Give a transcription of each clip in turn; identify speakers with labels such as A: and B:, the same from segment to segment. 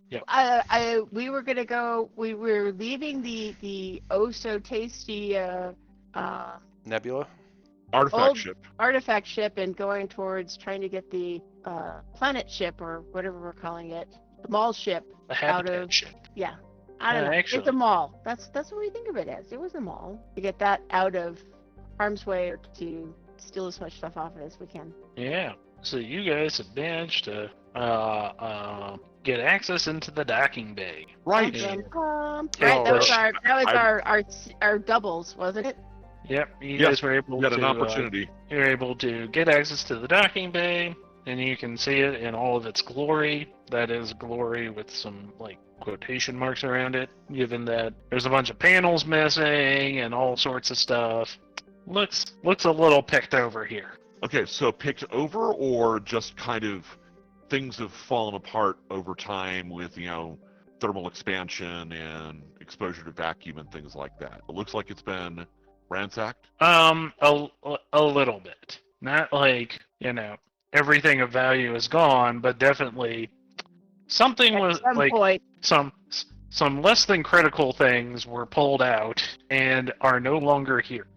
A: Yep.
B: We were gonna go. We were leaving the oh so tasty
C: Nebula?
D: Artifact
B: old
D: ship.
B: artifact ship and going towards trying to get the planet ship or whatever we're calling it, the mall ship
A: The
B: out
A: habitat
B: of
A: ship.
B: yeah. I don't know.
A: Actually,
B: It's a mall. That's what we think of it as. It was a mall to get that out of harm's way or to steal as much stuff off it as we can.
A: yeah. So you guys have managed to get access into the docking bay.
D: Right.
A: Yeah.
B: Right. That was
D: I-
B: our doubles, wasn't it?
A: Yep. You
D: Yes,
A: guys were able
D: We had
A: to.
D: an opportunity.
A: You're able to get access to the docking bay, and you can see it in all of its glory. That is glory with some like quotation marks around it, given that there's a bunch of panels missing and all sorts of stuff. Looks a little picked over here.
D: Okay, so picked over or just kind of things have fallen apart over time with, thermal expansion and exposure to vacuum and things like that. It looks like it's been ransacked.
A: A little bit. Not like, everything of value is gone, but definitely something was
B: At some
A: like
B: point.
A: some less than critical things were pulled out and are no longer here.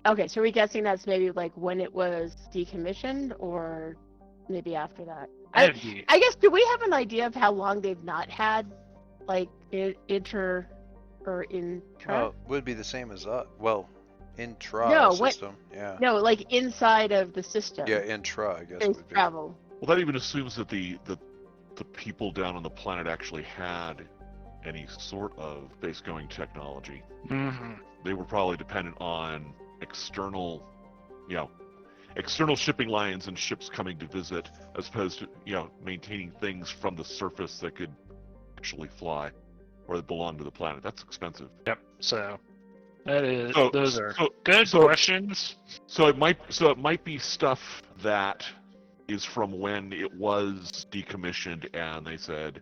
B: Okay, so are we guessing that's maybe like when it was decommissioned or maybe after that? I guess, do we have an idea of how long they've not had like intra?
C: Well, would be the same as intra
B: No,
C: system. Yeah.
B: No, like inside of the system.
C: Yeah, intra, I guess.
B: There's
C: Would be.
B: travel.
D: Well, that even assumes that the people down on the planet actually had any sort of base-going technology.
A: Mm-hmm.
D: They were probably dependent on external shipping lines and ships coming to visit, as opposed to maintaining things from the surface that could actually fly or that belong to the planet. That's expensive.
A: Yep. So those are good questions.
D: So it might be stuff that is from when it was decommissioned, and they said,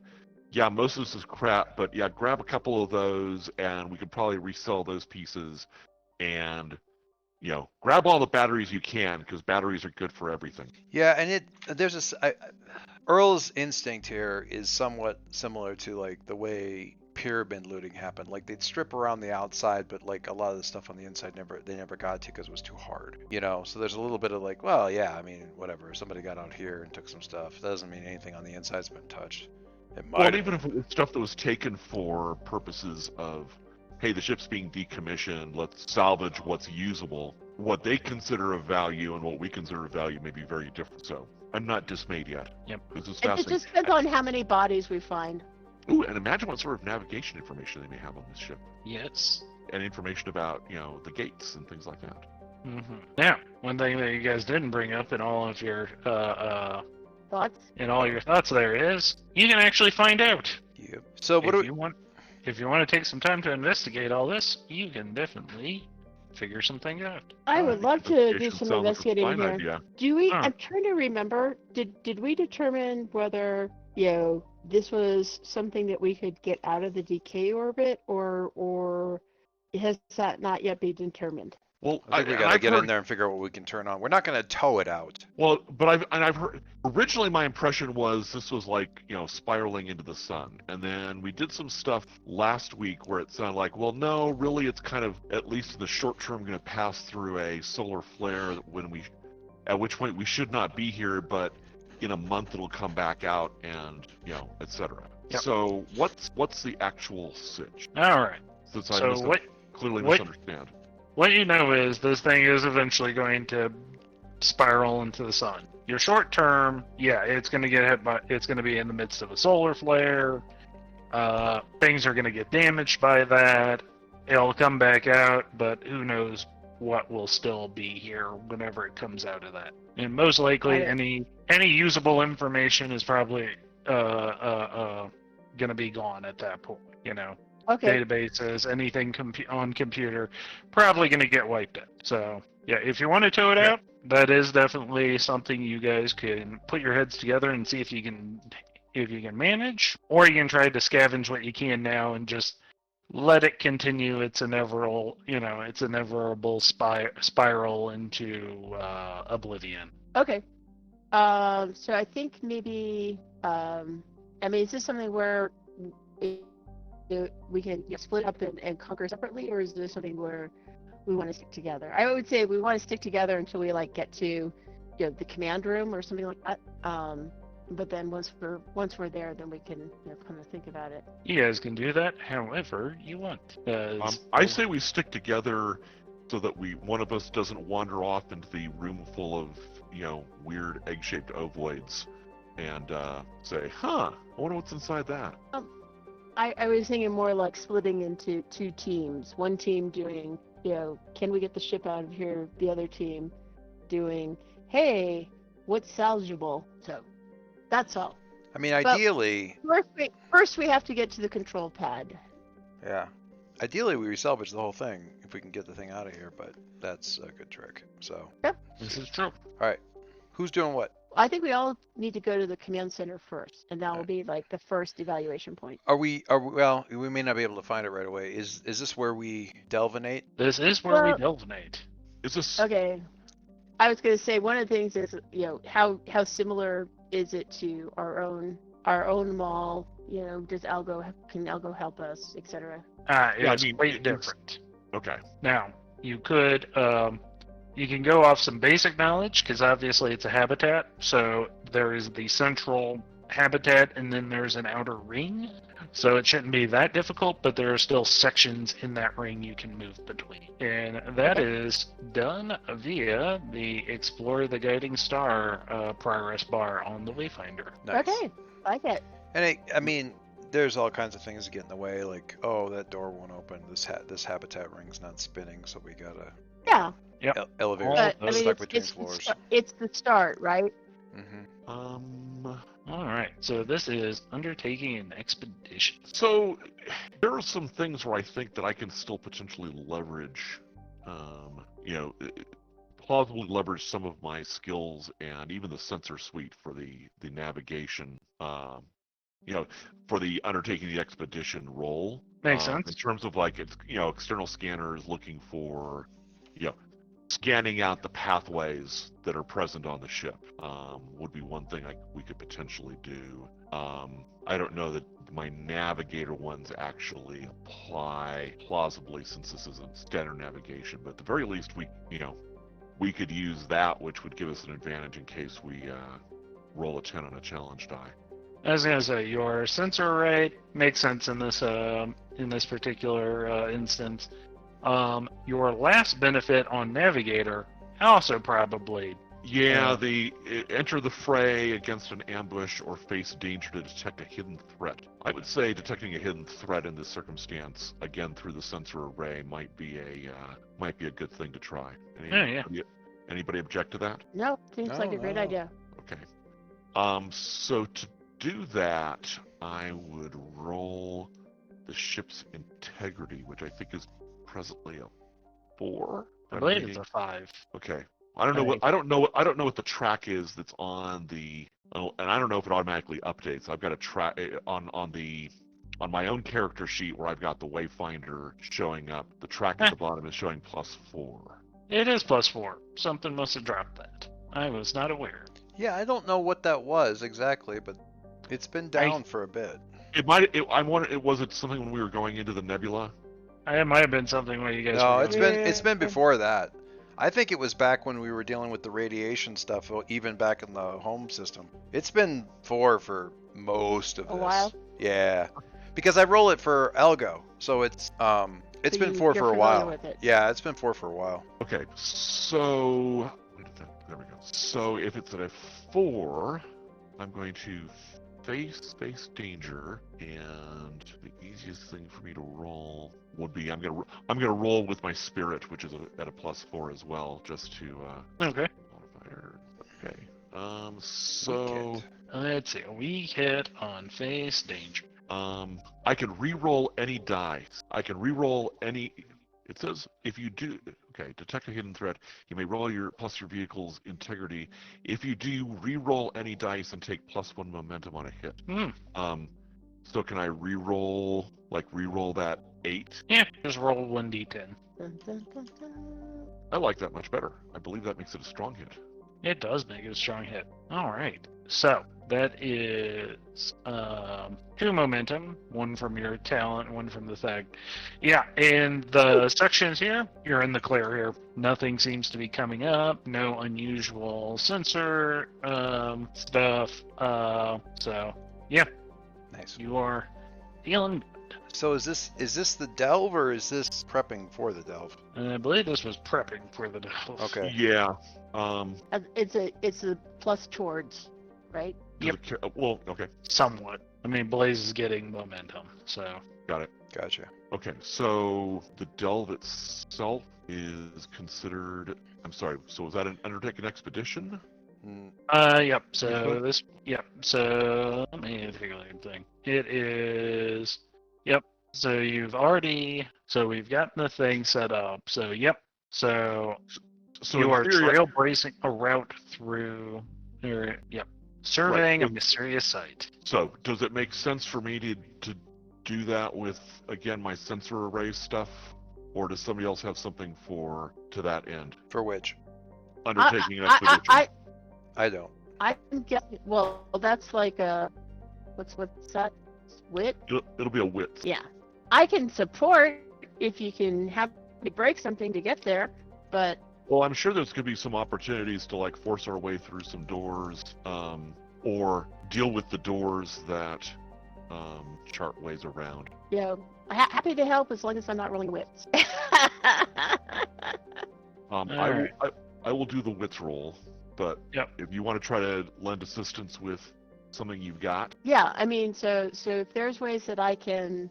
D: yeah, most of this is crap, but yeah, grab a couple of those, and we could probably resell those pieces, and grab all the batteries you can, because batteries are good for everything.
C: Yeah, and Earl's instinct here is somewhat similar to like the way pyramid looting happened. Like they'd strip around the outside, but like a lot of the stuff on the inside they never got to because it was too hard. So there's a little bit of like, well, yeah, I mean, whatever. Somebody got out here and took some stuff. That doesn't mean anything on the inside's been touched. It might.
D: Well, even if it was stuff that was taken for purposes of, hey, the ship's being decommissioned, let's salvage what's usable. What they consider of value and what we consider of value may be very different. So I'm not dismayed yet.
A: Yep.
D: This is
B: It
D: fascinating.
B: just depends on how many bodies we find.
D: Ooh, and imagine what sort of navigation information they may have on this ship.
A: Yes.
D: And information about, the gates and things like that.
A: Mm-hmm. Now, one thing that you guys didn't bring up in all of your
B: Thoughts?
A: thoughts there is you can actually find out.
C: Yep. So
A: If you want to take some time to investigate all this, you can definitely figure some things out.
B: I would love to do
D: Investigation
B: some
D: sounds like a
B: investigating
D: fine
B: here.
D: idea.
B: Do we?
A: Huh.
B: I'm trying to remember. Did we determine whether this was something that we could get out of the decay orbit, or has that not yet been determined?
D: Well,
C: I think we gotta get in there and figure out what we can turn on. We're not gonna tow it out.
D: Well, but I've heard originally my impression was this was like spiraling into the sun, and then we did some stuff last week where it sounded like, well, no, really, it's kind of at least in the short term going to pass through a solar flare at which point we should not be here, but in a month it'll come back out and etc.
A: Yep.
D: So what's the actual sitch?
A: All right.
D: Since I
A: So
D: clearly
A: what-
D: misunderstand.
A: What you know is this thing is eventually going to spiral into the sun. Your short term, yeah, it's going to get hit by. It's going to be in the midst of a solar flare. Things are going to get damaged by that. It'll come back out, but who knows what will still be here whenever it comes out of that. And most likely, any usable information is probably going to be gone at that point.
B: Okay.
A: Databases, anything on computer, probably going to get wiped out. So, yeah, if you want to tow it out, that is definitely something you guys can put your heads together and see if you can manage, or you can try to scavenge what you can now and just let it continue its inevitable spiral into oblivion.
B: Okay. So I think maybe I mean, is this something where we can split up and conquer separately, or is this something where we want to stick together? I would say we want to stick together until we like get to the command room or something like that. But then once we're there, then we can kind of think about it.
A: You guys can do that however you want.
D: I say we stick together so that one of us doesn't wander off into the room full of weird egg-shaped ovoids and say, "Huh, I wonder what's inside that."
B: I was thinking more like splitting into two teams. One team doing, can we get the ship out of here? The other team doing, hey, what's salvageable? So that's all.
C: I mean, ideally...
B: First we have to get to the control pad.
C: Yeah. Ideally, we salvage the whole thing if we can get the thing out of here, but that's a good trick. So.
B: Yep.
A: This is true.
C: All right. Who's doing what?
B: I think we all need to go to the command center first, and that will be like the first evaluation point.
C: Well, we may not be able to find it right away. Is this where we delvinate?
A: This is where we delvinate.
D: Is this
B: okay? I was going to say one of the things is how similar is it to our own mall? Can Algo help us, etc.
A: It's quite different.
D: Okay.
A: Now you could you can go off some basic knowledge because obviously it's a habitat. So there is the central habitat, and then there's an outer ring. So it shouldn't be that difficult, but there are still sections in that ring you can move between. And that is done via the Explore the Guiding Star progress bar on the Wayfinder.
C: Nice.
B: Okay, like it.
C: And I mean, there's all kinds of things that get in the way, like, oh, that door won't open. This habitat ring's not spinning, so we gotta elevator stuck between floors.
B: It's the start, right?
C: Mm-hmm.
A: All right, so this is undertaking an expedition.
D: So there are some things where I think that I can still potentially leverage, plausibly leverage some of my skills and even the sensor suite for the navigation, for the undertaking the expedition role.
A: Makes sense.
D: In terms of like it's external scanners looking for, scanning out the pathways that are present on the ship would be one thing we could potentially do. I don't know that my navigator ones actually apply plausibly since this isn't standard navigation, but at the very least we could use that, which would give us an advantage in case we roll a 10 on a challenge die.
A: I was gonna say your sensor array makes sense in this particular instance. Your last benefit on Navigator also probably.
D: Yeah, enter the fray against an ambush or face danger to detect a hidden threat. I would say detecting a hidden threat in this circumstance, again through the sensor array, might be a good thing to try. Anybody object to that?
B: No, seems like a great idea.
D: Okay. So to do that, I would roll the ship's integrity, which I think is presently a 4.
A: I believe it's a 5.
D: Okay. I don't know what the track is that's on the, and I don't know if it automatically updates. I've got a track on my own character sheet where I've got the Wayfinder showing up. The track at the bottom is showing +4.
A: It is +4. Something must have dropped that. I was not aware.
C: Yeah, I don't know what that was exactly, but it's been down for a bit.
D: Was it something when we were going into the nebula?
A: It might have been something where you guys.
C: No, it's been before that. I think it was back when we were dealing with the radiation stuff, even back in the home system. It's been 4 for most of this.
B: A while?
C: Yeah. Because I roll it for Algo, so it's been 4 for a while. Yeah, it's been 4 for a while.
D: Okay, so there we go. So if it's at a 4, I'm going to face danger, and the easiest thing for me to roll would be I'm gonna roll with my spirit, which is at a +4 as well, just to
A: okay.
D: Modifier. Okay. So
A: let's see. We hit on face danger.
D: I can re-roll any dice. I can re-roll any. It says if you do. Okay, detect a hidden threat. You may roll your vehicle's integrity. If you do, re-roll any dice and take +1 momentum on a hit. So can I re-roll that 8?
A: Yeah, just roll 1d10.
B: Dun, dun, dun, dun.
D: I like that much better. I believe that makes it a strong hit.
A: It does make it a strong hit. All right. So that is 2 momentum, 1 from your talent, 1 from the thing. Yeah, and the sections here, you're in the clear here. Nothing seems to be coming up. No unusual sensor stuff. So yeah,
C: Nice.
A: you are feeling.
C: So is this the delve or is this prepping for the delve?
A: And I believe this was prepping for the delve.
C: Okay.
D: Yeah.
B: It's a plus towards, right?
A: Yep.
D: Well, okay.
A: Somewhat. I mean, Blaze is getting momentum, so.
D: Got it.
C: Gotcha.
D: Okay, so the delve itself is considered. I'm sorry. So is that an undertaken expedition?
A: Yep. So this. Yep. So let me take a look at the thing. It is. Yep. So you've already. So we've gotten the thing set up. So yep. So you
D: in
A: are
D: theory,
A: trail bracing a route through. Yep. Surveying
D: Right.
A: a mysterious site.
D: So does it make sense for me to do that with again my sensor array stuff, or does somebody else have something to that end?
C: For which?
D: Undertaking an expedition.
C: I don't.
B: I'm guessing. Well, that's like a what's that? Wit?
D: It'll be a width.
B: Yeah, I can support if you can have me break something to get there, but
D: Well, I'm sure there's going to be some opportunities to like force our way through some doors, or deal with the doors that chart ways around.
B: you know, happy to help as long as I'm not rolling wits.
D: I will do the wits roll, but
A: Yep.
D: if you want to try to lend assistance with something you've got,
B: Yeah, I mean, so if there's ways that I can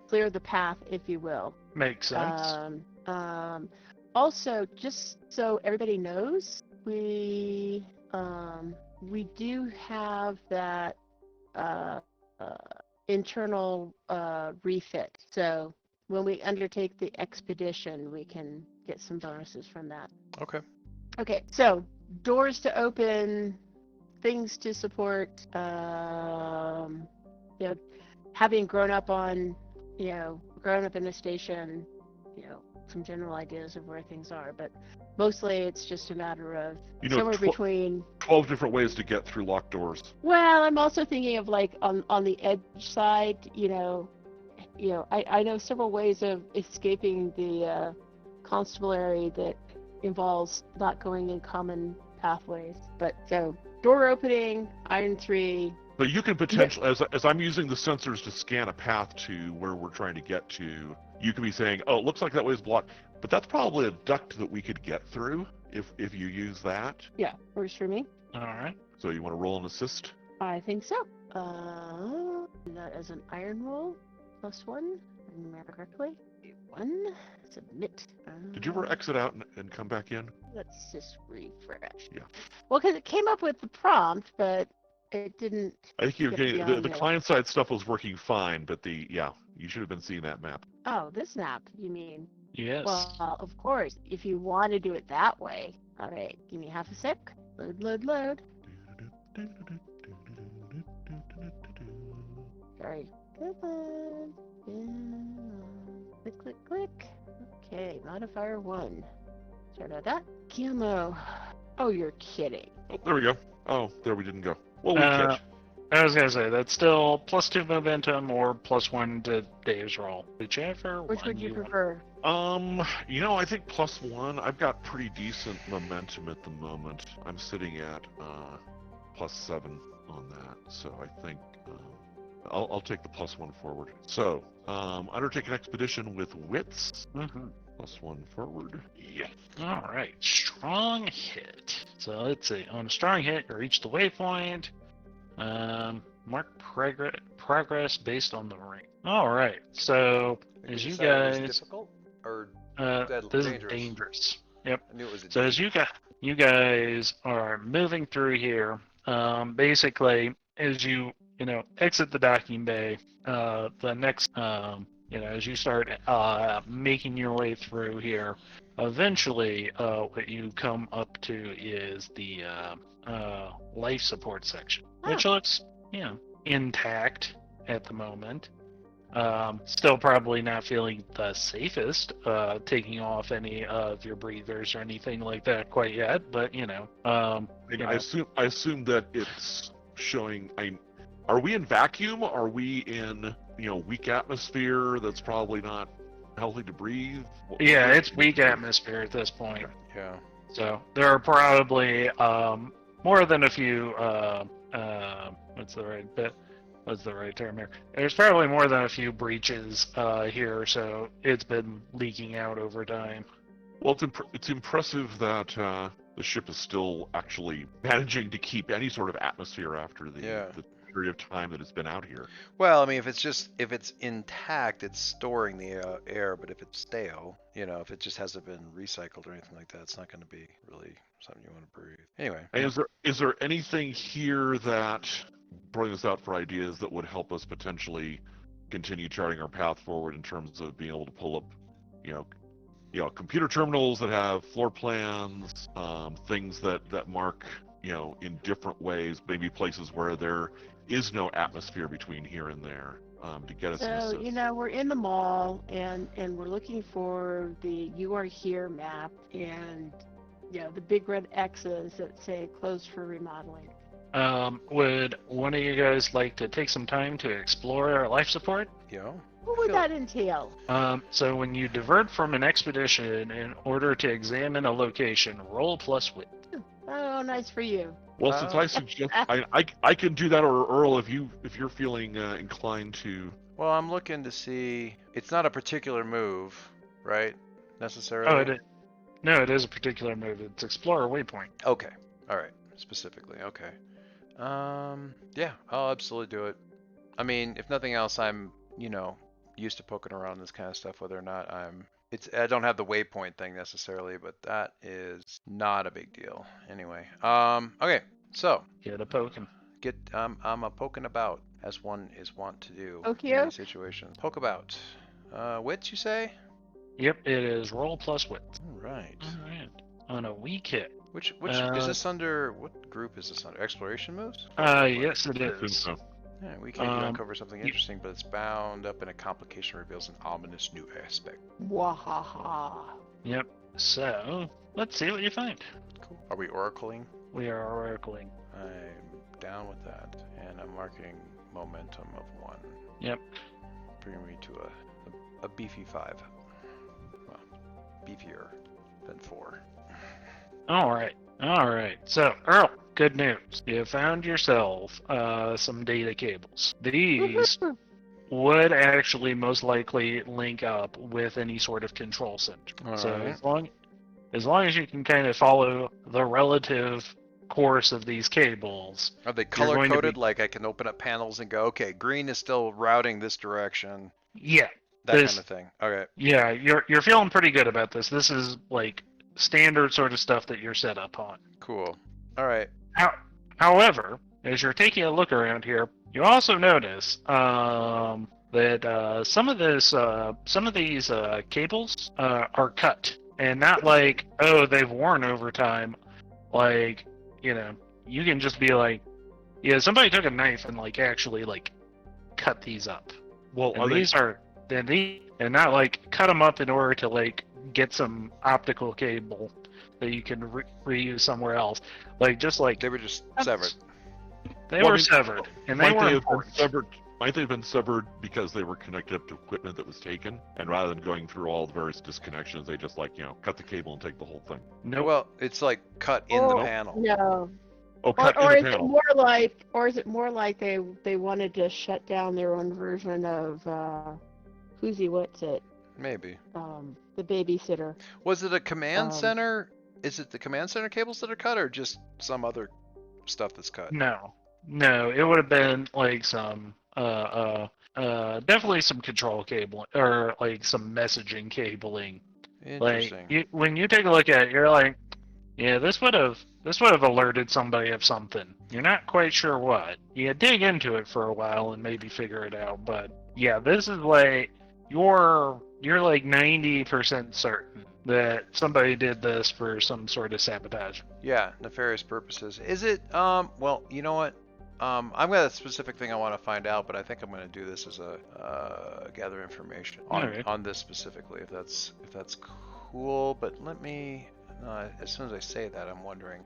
B: clear the path, if you will.
A: Makes sense.
B: Also, just so everybody knows, we do have that internal refit. So when we undertake the expedition, we can get some bonuses from that.
C: Okay.
B: Okay, so doors to open, things to support. Having grown up in a station, some general ideas of where things are, but mostly it's just a matter of somewhere between
D: 12 different ways to get through locked doors.
B: Well, I'm also thinking of like on the edge side, I know several ways of escaping the constabulary that involves not going in common pathways. But so door opening, iron 3.
D: But you can potentially, as I'm using the sensors to scan a path to where we're trying to get to, you could be saying, oh, it looks like that way's blocked. But that's probably a duct that we could get through if you use that.
B: Yeah, works for me.
A: All right.
D: So you want to roll an assist?
B: I think so. That as an iron roll, +1, if I remember correctly. 1, submit.
D: Did you ever exit out and come back in?
B: Let's just refresh.
D: Yeah.
B: Well, because it came up with the prompt, but it didn't.
D: I think you're
B: get
D: getting the
B: beyond
D: client side stuff was working fine, but you should have been seeing that map.
B: Oh, this map, you mean?
A: Yes.
B: Well, of course, if you want to do it that way. All right, give me half a sec. Load. Sorry. Click. Okay, modifier 1. Start out that. Camo. Oh, you're kidding.
D: Oh, there we go. Oh, there we didn't go. Well, we catch.
A: I was gonna say that's still +2 momentum or +1 to Dave's roll. Whichever.
B: Which would you prefer?
D: I think +1. I've got pretty decent momentum at the moment. I'm sitting at +7 on that, so I think I'll take the +1 forward. So, undertake an expedition with wits.
A: Mm-hmm.
D: +1 forward. Yeah.
A: All right. Strong hit. So let's see. On a strong hit, you reach the waypoint. Mark progress based on the ring. All right. So as you guys,
C: difficult or
A: this
C: dangerous?
A: is dangerous. Yep.
C: I knew it was
A: So as you guys are moving through here, basically as you exit the docking bay, the next as you start making your way through here, eventually what you come up to is the life support section, which looks intact at the moment. Still probably not feeling the safest taking off any of your breathers or anything like that quite yet, but
D: I assume that it's showing. Are we in vacuum? Are we in weak atmosphere that's probably not healthy to breathe?
A: Yeah, it's weak atmosphere at this point.
C: Yeah.
A: So there are probably more than a few. What's the right term here? There's probably more than a few breaches here, so it's been leaking out over time.
D: Well, it's impressive that the ship is still actually managing to keep any sort of atmosphere after the period of time that it's been out here.
C: Well, I mean, if it's intact, it's storing the air, but if it's stale, if it just hasn't been recycled or anything like that, it's not going to be really something you want to breathe. Anyway.
D: And is there anything here that, throwing this out for ideas, that would help us potentially continue charting our path forward in terms of being able to pull up, computer terminals that have floor plans, things that mark, in different ways, maybe places where there is no atmosphere between here and there, to get us.
B: So, we're in the mall and we're looking for the "You Are Here" map and the big red X's that say "Closed for remodeling."
A: Would one of you guys like to take some time to explore life support?
C: Yeah.
B: What would that entail?
A: So when you divert from an expedition in order to examine a location, roll plus wit.
B: Oh, nice for you.
D: Well, since I suggest, I can do that, or Earl, if you're feeling inclined to.
C: Well, I'm looking to see. It's not a particular move, right? Necessarily.
A: Oh, no, it is a particular move. It's explore a waypoint.
C: Okay. All right. Specifically. Okay. Yeah, I'll absolutely do it. I mean, if nothing else, I'm used to poking around this kind of stuff. Whether or not I don't have the waypoint thing necessarily, but that is not a big deal. Anyway. Okay. So.
A: Get a poking.
C: I'm a poking about, as one is wont to do
B: in
C: these situations. Poke about. Wits, you say?
A: Yep, it is roll plus wit.
C: All right.
A: On a weak hit.
C: Which is this under? What group is this under? Exploration moves?
A: Yes, it is.
D: So.
C: Yeah, we can uncover something interesting, but it's bound up in a complication reveals an ominous new aspect.
B: Wahaha.
A: Yep. So let's see what you find.
C: Cool. Are we oracling?
A: We are oracling.
C: I'm down with that, and I'm marking momentum of 1.
A: Yep.
C: Bringing me to a beefy 5. Well, beefier than 4.
A: All right. So, Earl, good news. You found yourself some data cables. These would actually most likely link up with any sort of control center. As long as you can kind of follow the relative course of these cables.
C: Are they color coded? Like I can open up panels and go, okay, green is still routing this direction.
A: Yeah.
C: Kind of thing. Okay.
A: Yeah, you're feeling pretty good about this. This is like standard sort of stuff that you're set up on.
C: Cool. All right.
A: However, as you're taking a look around here, you also notice that some of these cables are cut, and not like, oh, they've worn over time. Like, you can just be like, yeah, somebody took a knife and like actually like cut these up.
D: Well,
A: and not like cut them up in order to like get some optical cable that you can reuse somewhere else. Like just like
C: they were just severed.
A: They were severed, and they were
D: severed. Might they have been severed because they were connected up to equipment that was taken, and rather than going through all the various disconnections, they just cut the cable and take the whole thing?
A: No.
C: Well, it's like cut in the panel.
B: No.
D: Oh, cut
B: or
D: in
B: is
D: the
B: it
D: panel.
B: more like they wanted to shut down their own version of what's it?
C: Maybe.
B: The babysitter.
C: Was it a command center? Is it the command center cables that are cut, or just some other stuff that's cut?
A: No, it would have been like some definitely some control cable or like some messaging cabling.
C: Interesting.
A: Like when you take a look at it, you're like, yeah, this would have alerted somebody of something. You're not quite sure what. You dig into it for a while and maybe figure it out, but yeah, this is like you're like 90% certain that somebody did this for some sort of sabotage.
C: Yeah, nefarious purposes. Is it well, you know what? I've got a specific thing I want to find out, but I think I'm going to do this as a gather information on this specifically, if that's cool. But let me. As soon as I say that, I'm wondering.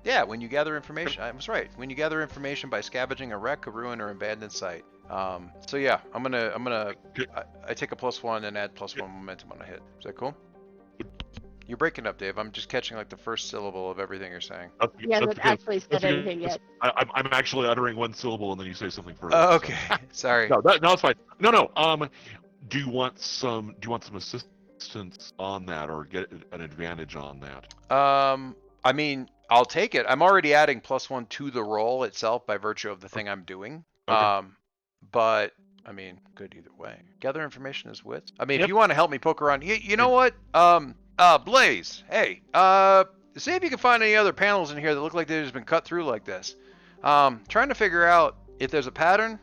C: Yeah, when you gather information, I was right. When you gather information by scavenging a wreck, a ruin, or abandoned site. So yeah, I'm gonna. I take a +1 and add +1 momentum on a hit. Is that cool? You're breaking up, Dave. I'm just catching like the first syllable of everything you're saying.
B: Yeah, I haven't actually said anything yet.
D: I'm actually uttering one syllable and then you say something further.
C: Oh, okay.
D: So.
C: Sorry.
D: No, it's fine. No. Do you want some assistance on that or get an advantage on that?
C: I mean, I'll take it. I'm already adding +1 to the roll itself by virtue of the thing I'm doing.
D: Okay.
C: But I mean, good either way. Gather information is wits. I mean, if you want to help me poke around, you know what? Blaze, hey, see if you can find any other panels in here that look like they've just been cut through like this. Trying to figure out if there's a pattern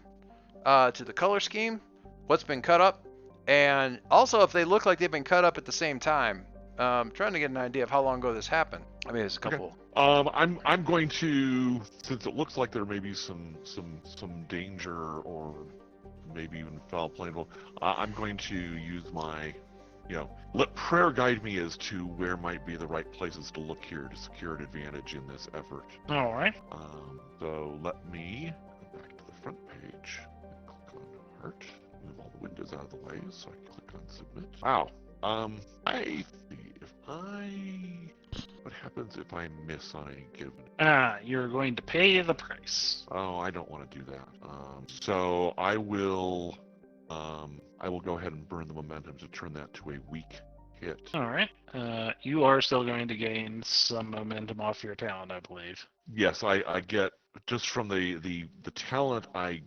C: to the color scheme, what's been cut up, and also if they look like they've been cut up at the same time. Trying to get an idea of how long ago this happened. I mean, there's a couple.
D: Okay. I'm going to, since it looks like there may be some danger or maybe even foul play, I'm going to use my, let prayer guide me as to where might be the right places to look here to secure an advantage in this effort.
A: All right.
D: So let me go back to the front page. Click on heart. Move all the windows out of the way so I can click on submit. Wow. What happens if I miss on a given?
A: You're going to pay the price.
D: Oh, I don't want to do that. So I will go ahead and burn the momentum to turn that to a weak hit.
A: All right. You are still going to gain some momentum off your talent, I believe.
D: Yes, I get just from the talent I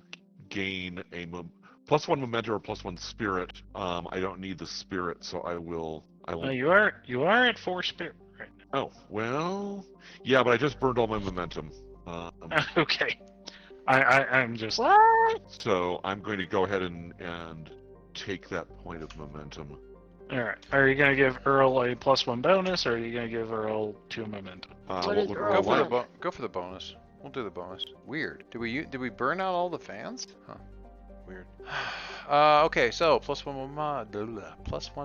D: gain a +1 momentum or +1 spirit. I don't need the spirit, so I will.
A: You are at 4 spirit right now.
D: Oh well, yeah, but I just burned all my momentum.
A: Okay. I'm just.
B: What?
D: So I'm going to go ahead and take that point of momentum.
A: All right. Are you going to give Earl a +1 bonus, or are you going to give Earl 2 momentum?
B: What is Earl
C: Go for the bonus. We'll do the bonus. Weird. Did we burn out all the fans? Huh. Weird. Okay, so +1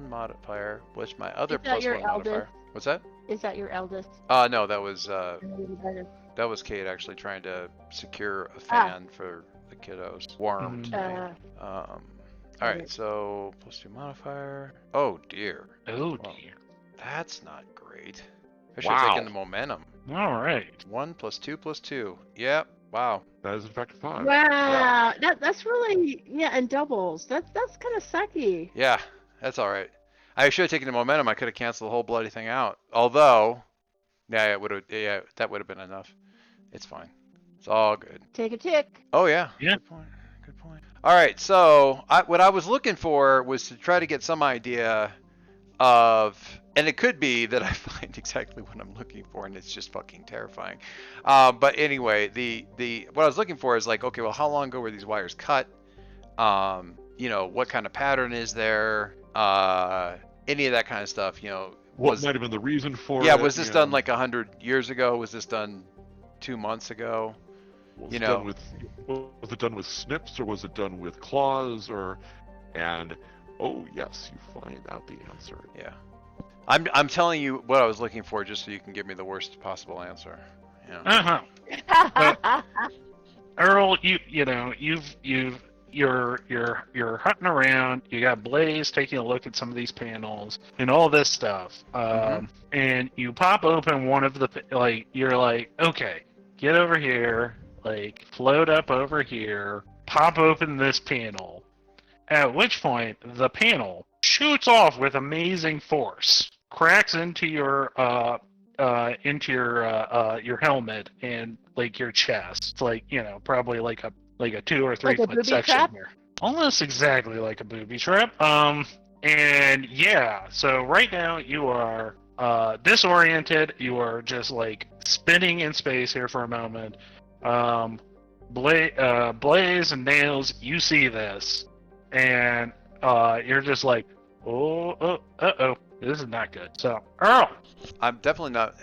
C: modifier. What's my other +1 modifier? What's that?
B: Is that your eldest?
C: No, that was Kate actually trying to secure a fan for the kiddos. Warmed. All right, so +2 modifier. Oh dear.
A: Oh dear.
C: That's not great. I should have taken the momentum.
A: All right.
C: 1 + 2 + 2. Yep. Wow.
D: That is in fact 5.
B: Wow. That's really and doubles. That's kind of sucky.
C: Yeah, that's all right. I should have taken the momentum. I could have canceled the whole bloody thing out. Although, that would have been enough. It's fine. It's all good.
B: Take a tick.
C: Oh yeah.
A: Yeah.
C: Good point. All right. So what I was looking for was to try to get some idea of, and it could be that I find exactly what I'm looking for, and it's just fucking terrifying. But anyway, what I was looking for is like, okay, well, how long ago were these wires cut? What kind of pattern is there? Any of that kind of stuff.
D: What might have been the reason for it?
C: Yeah, was this done like 100 years ago? Was this done 2 months ago?
D: Was it done with snips or was it done with claws oh yes, you find out the answer.
C: Yeah. I'm telling you what I was looking for just so you can give me the worst possible answer. Yeah.
A: Earl, you're hunting around. You got Blaze taking a look at some of these panels and all this stuff. And you pop open one of the you're like, okay, get over here, float up over here, pop open this panel. At which point the panel shoots off with amazing force, cracks into your helmet and your chest. It's probably like a 2 or 3 foot section
B: trap?
A: here. Almost exactly like a booby trap. And yeah, so right now you are disoriented. You are just spinning in space here for a moment. Blaze and Nails, you see this, and you're just uh-oh, this is not good. So, Earl!
C: I'm definitely not,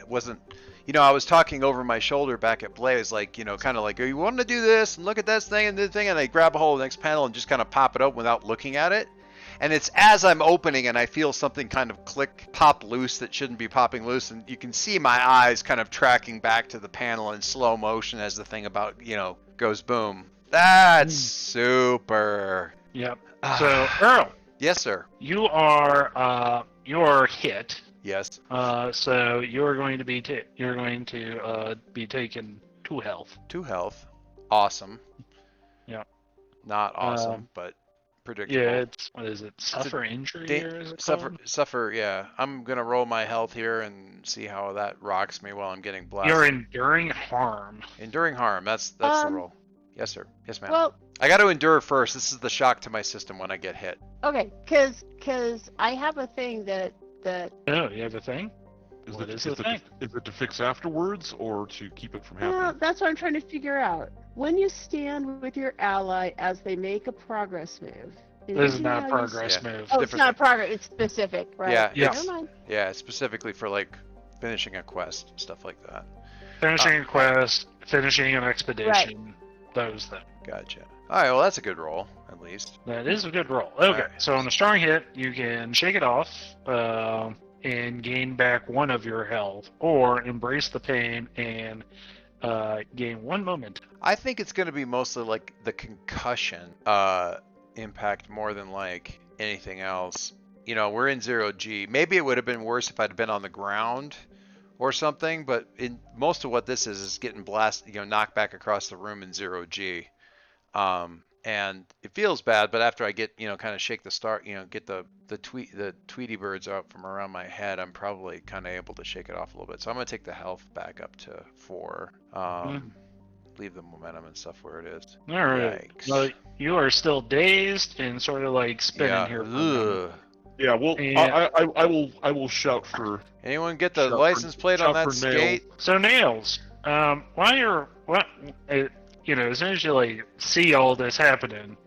C: I was talking over my shoulder back at Blaze, like, kind of like, you want to do this and look at this thing and this thing, and I grab a hold of the next panel and just kind of pop it open without looking at it. And it's as I'm opening and I feel something kind of click, pop loose that shouldn't be popping loose, and you can see my eyes kind of tracking back to the panel in slow motion as the thing about, goes boom. That's super.
A: Yep. So, Earl.
C: Yes, sir.
A: You are hit.
C: Yes.
A: So you're going to be be taking 2 health.
C: 2 health. Awesome.
A: Yeah.
C: Not awesome, but predictable.
A: Yeah, it's what is it? Suffer injury or is it
C: suffer. Yeah. I'm gonna roll my health here and see how that rocks me while I'm getting blasted.
A: You're enduring harm.
C: Enduring harm. That's the roll. Yes, sir. Yes, ma'am.
B: Well,
C: I got to endure first. This is the shock to my system when I get hit.
B: okay, because I have a thing that.
A: Oh, you have a thing?
D: Is
A: What
D: it,
A: is
D: is,
A: the
D: it,
A: thing?
D: is it to fix afterwards or to keep it from happening?
B: Well, that's what I'm trying to figure out. When you stand with your ally as they make a progress move.
A: This is not a progress
C: Yeah.
A: move.
B: Oh, it's not progress. It's specific, right?
C: Yeah,
A: Yes.
B: Never mind.
C: Yeah, specifically for like finishing a quest, stuff like that.
A: Finishing a quest, finishing an expedition, those things.
C: Gotcha. All right, well that's a good roll at least.
A: That is a good roll. Okay,
C: Alright.
A: so on a strong hit, you can shake it off and gain back 1 of your health, or embrace the pain and gain 1 moment.
C: I think it's going to be mostly like the concussion impact more than like anything else. We're in 0G. Maybe it would have been worse if I'd been on the ground or something, but in most of what this is getting blasted, knocked back across the room in 0G. And it feels bad, but after I get, kind of shake the start, get the Tweety birds out from around my head, I'm probably kind of able to shake it off a little bit. So I'm going to take the health back up to 4. Leave the momentum and stuff where it is.
A: All right.
C: Yikes.
A: Well, you are still dazed and sort of like spinning here. For a moment.
C: Ugh.
D: Yeah, well,
A: Yeah.
D: I will shout for.
C: Anyone get the
D: Shout
C: license plate on
D: shout
C: that
D: for Nails.
C: skate?
A: So Nails, while you're as soon as you like see all this happening,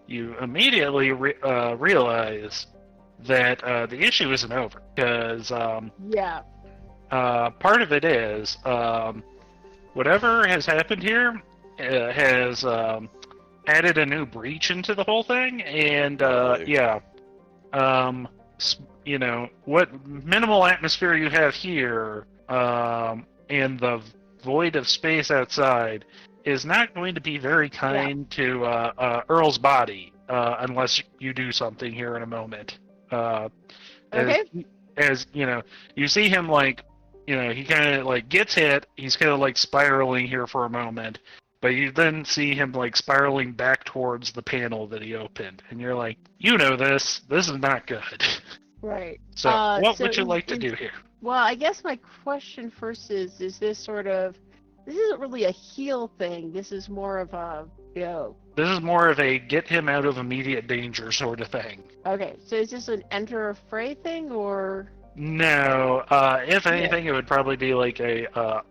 A: you immediately realize that the issue isn't over, because
B: Yeah.
A: part of it is whatever has happened here has added a new breach into the whole thing, and
C: Really?
A: what minimal atmosphere you have here and the void of space outside is not going to be very kind to Earl's body unless you do something here in a moment.
B: Okay.
A: As you see him like, he kind of like gets hit. He's kind of like spiraling here for a moment, but you then see him like spiraling back towards the panel that he opened, and you're like, this is not good.
B: Right.
A: So what would you like to do here?
B: Well, I guess my question first is this isn't really a heal thing. This is more of a,
A: This is more of a get him out of immediate danger sort of thing.
B: Okay, so is this an enter a fray thing, or?
A: No, if anything, it would probably be like a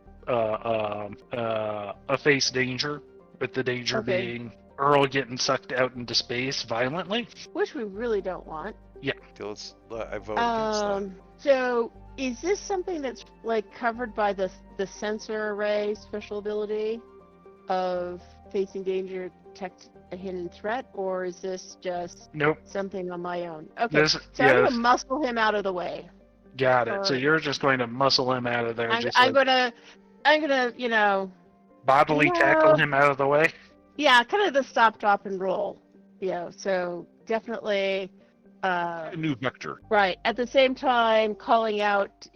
A: face danger, with the danger being Earl getting sucked out into space violently.
B: Which we really don't want.
C: I vote against that.
B: So is this something that's like covered by the sensor array special ability of facing danger, detect a hidden threat, or is this just something on my own? Okay, so I'm gonna muscle him out of the way.
A: Got it. So you're just going to muscle him out of there.
B: I'm gonna,
A: bodily tackle him out of the way.
B: Yeah, kind of the stop, drop, and roll. So definitely.
D: A new vector.
B: Right. At the same time, calling out,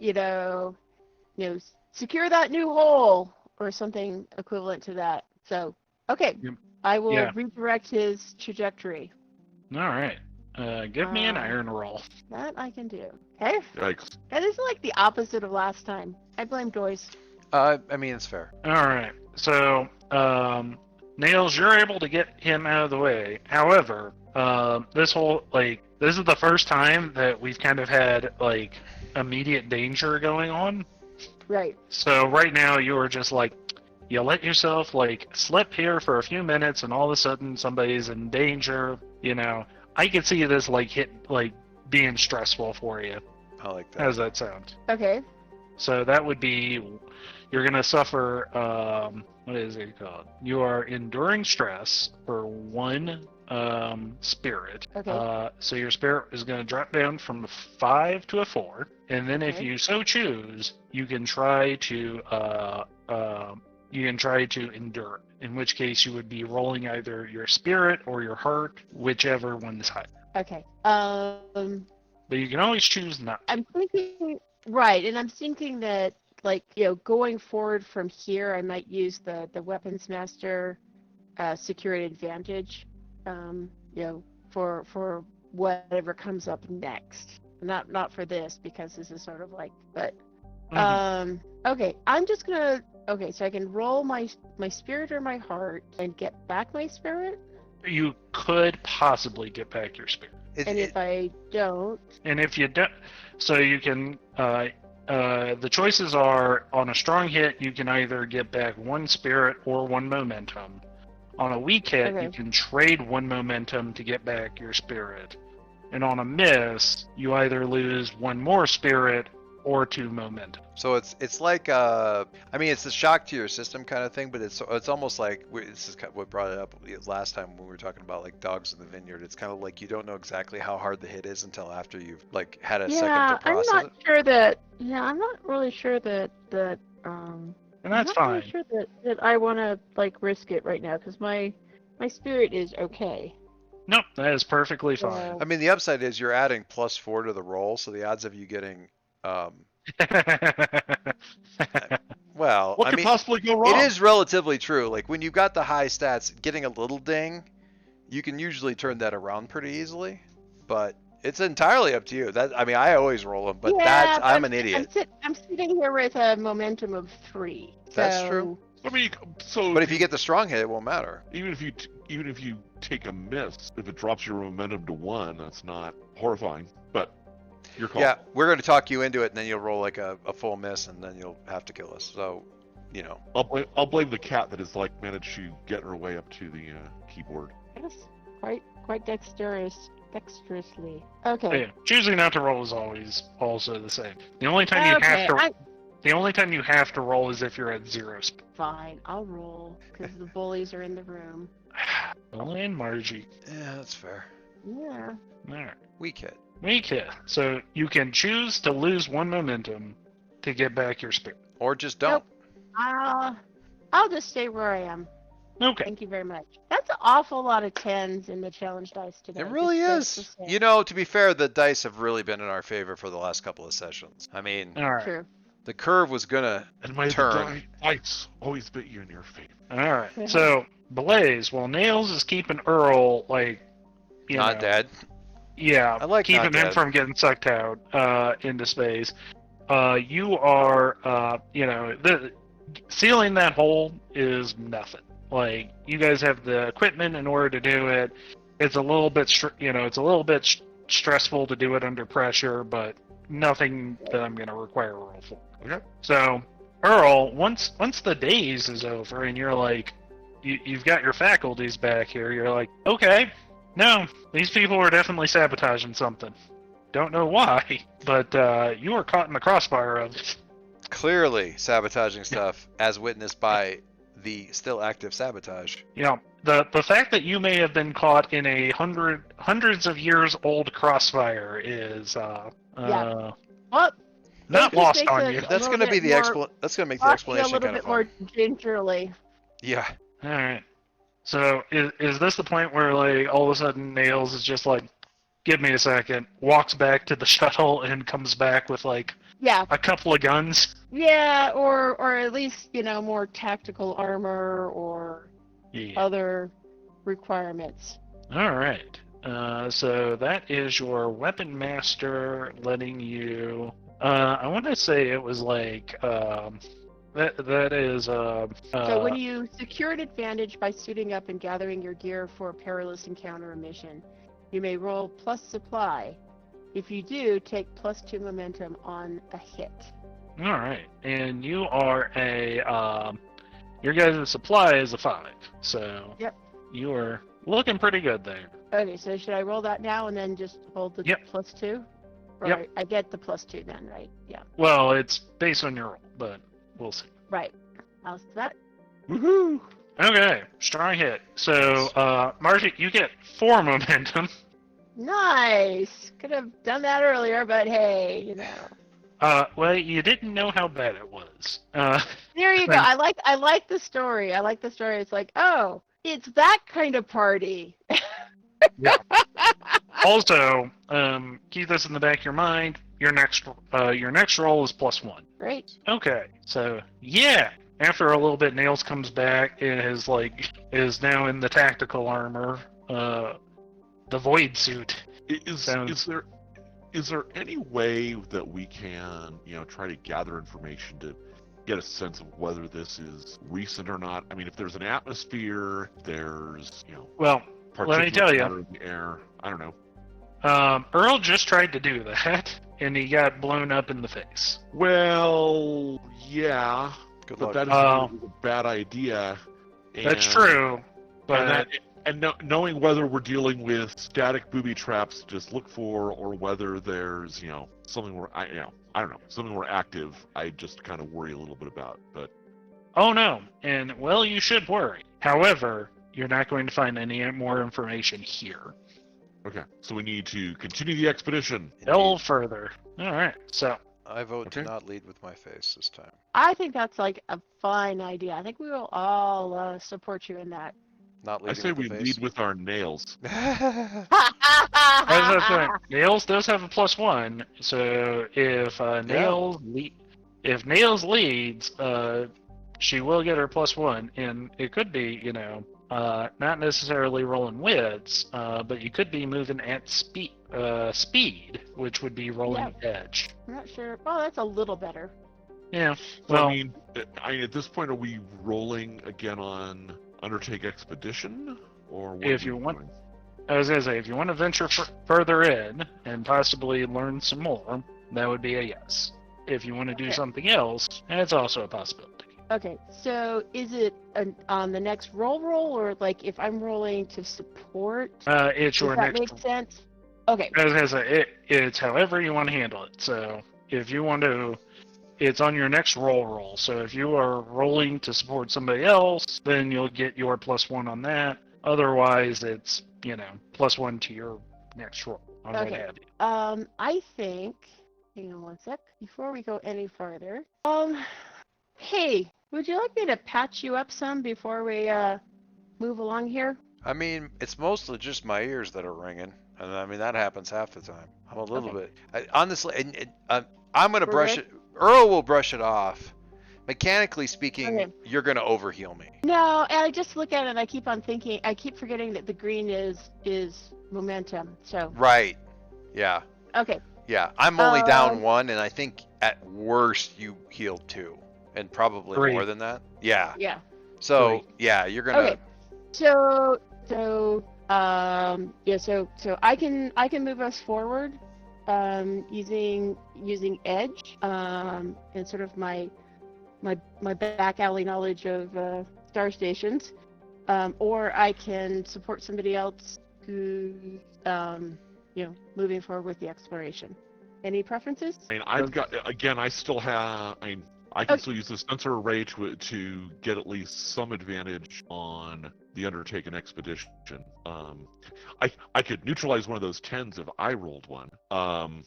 B: secure that new hole or something equivalent to that. So, okay, I will redirect his trajectory.
A: All right. Give me an iron roll.
B: That I can do. Okay.
D: Yikes.
B: That is like the opposite of last time. I blame Joyce.
C: I mean, it's fair.
A: All right. So, Nails, you're able to get him out of the way. However, this is the first time that we've kind of had like immediate danger going on.
B: Right.
A: So right now you are just like, you let yourself like slip here for a few minutes, and all of a sudden somebody's in danger. I can see this like being stressful for you.
C: I like that.
A: How does that sound?
B: Okay.
A: So that would be, you're going to suffer, what is it called? You are enduring stress for 1 spirit.
B: Okay.
A: So your spirit is going to drop down from a 5 to a 4. And then if
B: Okay.
A: you so choose, you can try to endure. In which case you would be rolling either your spirit or your heart, whichever one is higher.
B: Okay.
A: But you can always choose not.
B: I'm thinking, right, and I'm thinking that, like, going forward from here, I might use the weapons master security advantage, for whatever comes up next. Not for this, because this is sort of like, but okay, I'm just gonna, okay, so I can roll my spirit or my heart and get back my spirit.
A: You could possibly get back your spirit.
B: If I don't,
A: and if you don't, so you can, the choices are, on a strong hit, you can either get back 1 spirit or 1 momentum. On a weak hit,
B: Okay.
A: you can trade 1 momentum to get back your spirit. And on a miss, you either lose 1 more spirit or 2 momentum.
C: So it's like I mean, it's the shock to your system kind of thing, but it's almost like this is kind of what brought it up last time when we were talking about like dogs in the vineyard. It's kind of like you don't know exactly how hard the hit is until after you've like had a second to process
B: I'm not sure that. Yeah, I'm not really sure that
A: And that's
B: I'm not
A: fine.
B: really sure that I want to like risk it right now, because my spirit is okay.
A: Nope, that is perfectly fine.
C: I mean, the upside is you're adding +4 to the roll, so the odds of you getting well,
D: What
C: I
D: could
C: mean,
D: possibly go wrong?
C: it is relatively true. Like when you've got the high stats, getting a little ding, you can usually turn that around pretty easily. But it's entirely up to you. That I mean, I always roll them, but
B: Yeah,
C: I'm an idiot.
B: I'm sitting here with a momentum of 3.
C: That's
B: so-
C: true.
D: I mean, so
C: But if you get the strong hit, it won't matter.
D: even if you take a miss, if it drops your momentum to 1, that's not horrifying. But your call.
C: Yeah, we're going to talk you into it, and then you'll roll like a full miss, and then you'll have to kill us. So,
D: I'll blame the cat that has like managed to get her way up to the keyboard.
B: Yes, quite dexterously.
A: Yeah,
B: Okay.
A: choosing not to roll is always also the same. The only time you have to roll is if you're at 0 speed.
B: Fine, I'll roll, because the bullies are in the room.
A: Only in Margie.
C: yeah, that's fair.
B: Yeah.
A: Alright.
C: Weak hit.
A: Weak hit. So you can choose to lose 1 momentum to get back your spirit.
C: Or just don't.
B: I'll just stay where I am.
A: Okay.
B: Thank you very much. That's an awful lot of 10s in the challenge dice today.
C: It really
B: just
C: is.
B: to say.
C: To be fair, the dice have really been in our favor for the last couple of sessions. I mean,
A: Alright.
B: True.
C: the curve was gonna
D: And may
C: turn.
D: the dice always bit you in your favor.
A: Alright. So, Blaze, while Nails is keeping Earl, like,
C: not dead.
A: Yeah,
C: I like
A: keeping
C: not
A: him
C: dead.
A: from getting sucked out into space. You are, sealing that hole is nothing. Like, you guys have the equipment in order to do it. It's a little bit, stressful to do it under pressure, but nothing that I'm going to require a roll for.
D: Okay.
A: So, Earl, once the daze is over and you're like, you've got your faculties back here, you're like, okay, no, these people are definitely sabotaging something. Don't know why, but you were caught in the crossfire of it.
C: Clearly sabotaging stuff, as witnessed by the still active sabotage.
A: The fact that you may have been caught in a hundreds of years old crossfire is
B: Well,
A: not lost
B: makes
A: on
B: it
A: you.
B: a
C: That's
B: little
C: going to be
B: bit
C: the
B: more-
C: That's going to make the
B: a
C: explanation
B: little
C: kind of
B: bit more
C: fun.
B: gingerly.
C: Yeah.
A: All right. So is this the point where like all of a sudden Nails is just like, give me a second, walks back to the shuttle and comes back with like
B: Yeah,
A: a couple of guns?
B: yeah, or at least more tactical armor or
A: Yeah.
B: other requirements.
A: All right. So that is your weapon master letting you. I want to say it was like that is.
B: So when you secure an advantage by suiting up and gathering your gear for a perilous encounter or mission, you may roll plus supply. If you do, take +2 momentum on a hit.
A: All right, and you are your guys' supply is a 5, so
B: Yep.
A: you are looking pretty good there.
B: Okay, so should I roll that now and then just hold the
A: Yep.
B: +2? Or
A: Yep.
B: I get the +2 then, right? Yeah.
A: Well, it's based on your roll, but we'll see.
B: Right. How's that?
D: Woohoo!
A: Okay, strong hit. So, Marty, you get 4 momentum.
B: Nice. Could have done that earlier, but hey, you know.
A: Well, you didn't know how bad it was.
B: There you go. I like the story. I like the story. It's like, oh, it's that kind of party.
A: Yeah. Also, keep this in the back of your mind. Your next roll is +1.
B: Great.
A: Okay, so yeah. After a little bit, Nails comes back and is now in the tactical armor, the void suit.
D: Is there any way that we can, try to gather information to get a sense of whether this is recent or not? I mean, if there's an atmosphere, there's,
A: Well, let me tell you.
D: matter in the air. I don't know.
A: Earl just tried to do that, and he got blown up in the face.
D: Well, yeah,
C: Good
D: but
C: luck.
D: that is a bad idea.
A: That's true, but
D: knowing whether we're dealing with static booby traps to just look for, or whether there's, something I don't know, something more active, I just kind of worry a little bit about. But
A: oh no, and well, you should worry. However, you're not going to find any more information here.
D: okay, so we need to continue the expedition.
A: Delve further. All right, so
C: I vote to
D: Okay.
C: not lead with my face this time.
B: I think that's like a fine idea. I think we will all support you in that.
C: Not
D: I
C: leading
D: say
C: with
D: we
C: the
D: lead
C: face.
D: with our nails.
A: as I said, Nails does have a +1. So if if Nails leads, she will get her +1, and it could be, not necessarily rolling wits, but you could be moving at speed, which would be rolling edge.
B: I'm not sure. Oh, that's a little better.
A: Yeah.
D: So,
A: Well,
D: I mean, at this point, are we rolling again on Undertake Expedition, or what
A: If
D: are we
A: you want-
D: doing?
A: I was gonna say, if you want to venture further in and possibly learn some more, that would be a yes. If you want to do
B: Okay.
A: something else, that's also a possibility.
B: Okay, so is it on the next roll, or like if I'm rolling to support?
A: It's
B: Does
A: your
B: that
A: next.
B: make sense? Okay.
A: As I say, it's however you want to handle it. So if you want to, it's on your next roll. So if you are rolling to support somebody else, then you'll get your +1 on that. Otherwise, it's +1 to your next roll on what
B: Okay.
A: have you.
B: I think. Hang on one sec. Before we go any further, hey, would you like me to patch you up some before we move along here?
C: I mean, it's mostly just my ears that are ringing, and I mean that happens half the time. I'm a little
B: Okay.
C: bit, honestly, I'm gonna
B: We're
C: brush
B: good?
C: it. Earl will brush it off. Mechanically speaking,
B: Okay.
C: you're gonna overheal me.
B: No, and I just look at it and I keep on thinking. I keep forgetting that the green is momentum. So
C: Right. Yeah.
B: okay.
C: Yeah. I'm only down
B: Um,
C: 1, and I think at worst you healed 2, and probably
A: 3.
C: more than that. Yeah.
B: Yeah.
C: So yeah, you're gonna.
B: Okay. So yeah. So I can move us forward, using edge, and sort of my back alley knowledge of star stations, or I can support somebody else who moving forward with the exploration. Any preferences?
D: I mean, I've got, again, I still have, I can
B: Okay.
D: still use the sensor array to get at least some advantage on the Undertaken Expedition. I could neutralize one of those 10s if I rolled one.
B: I'm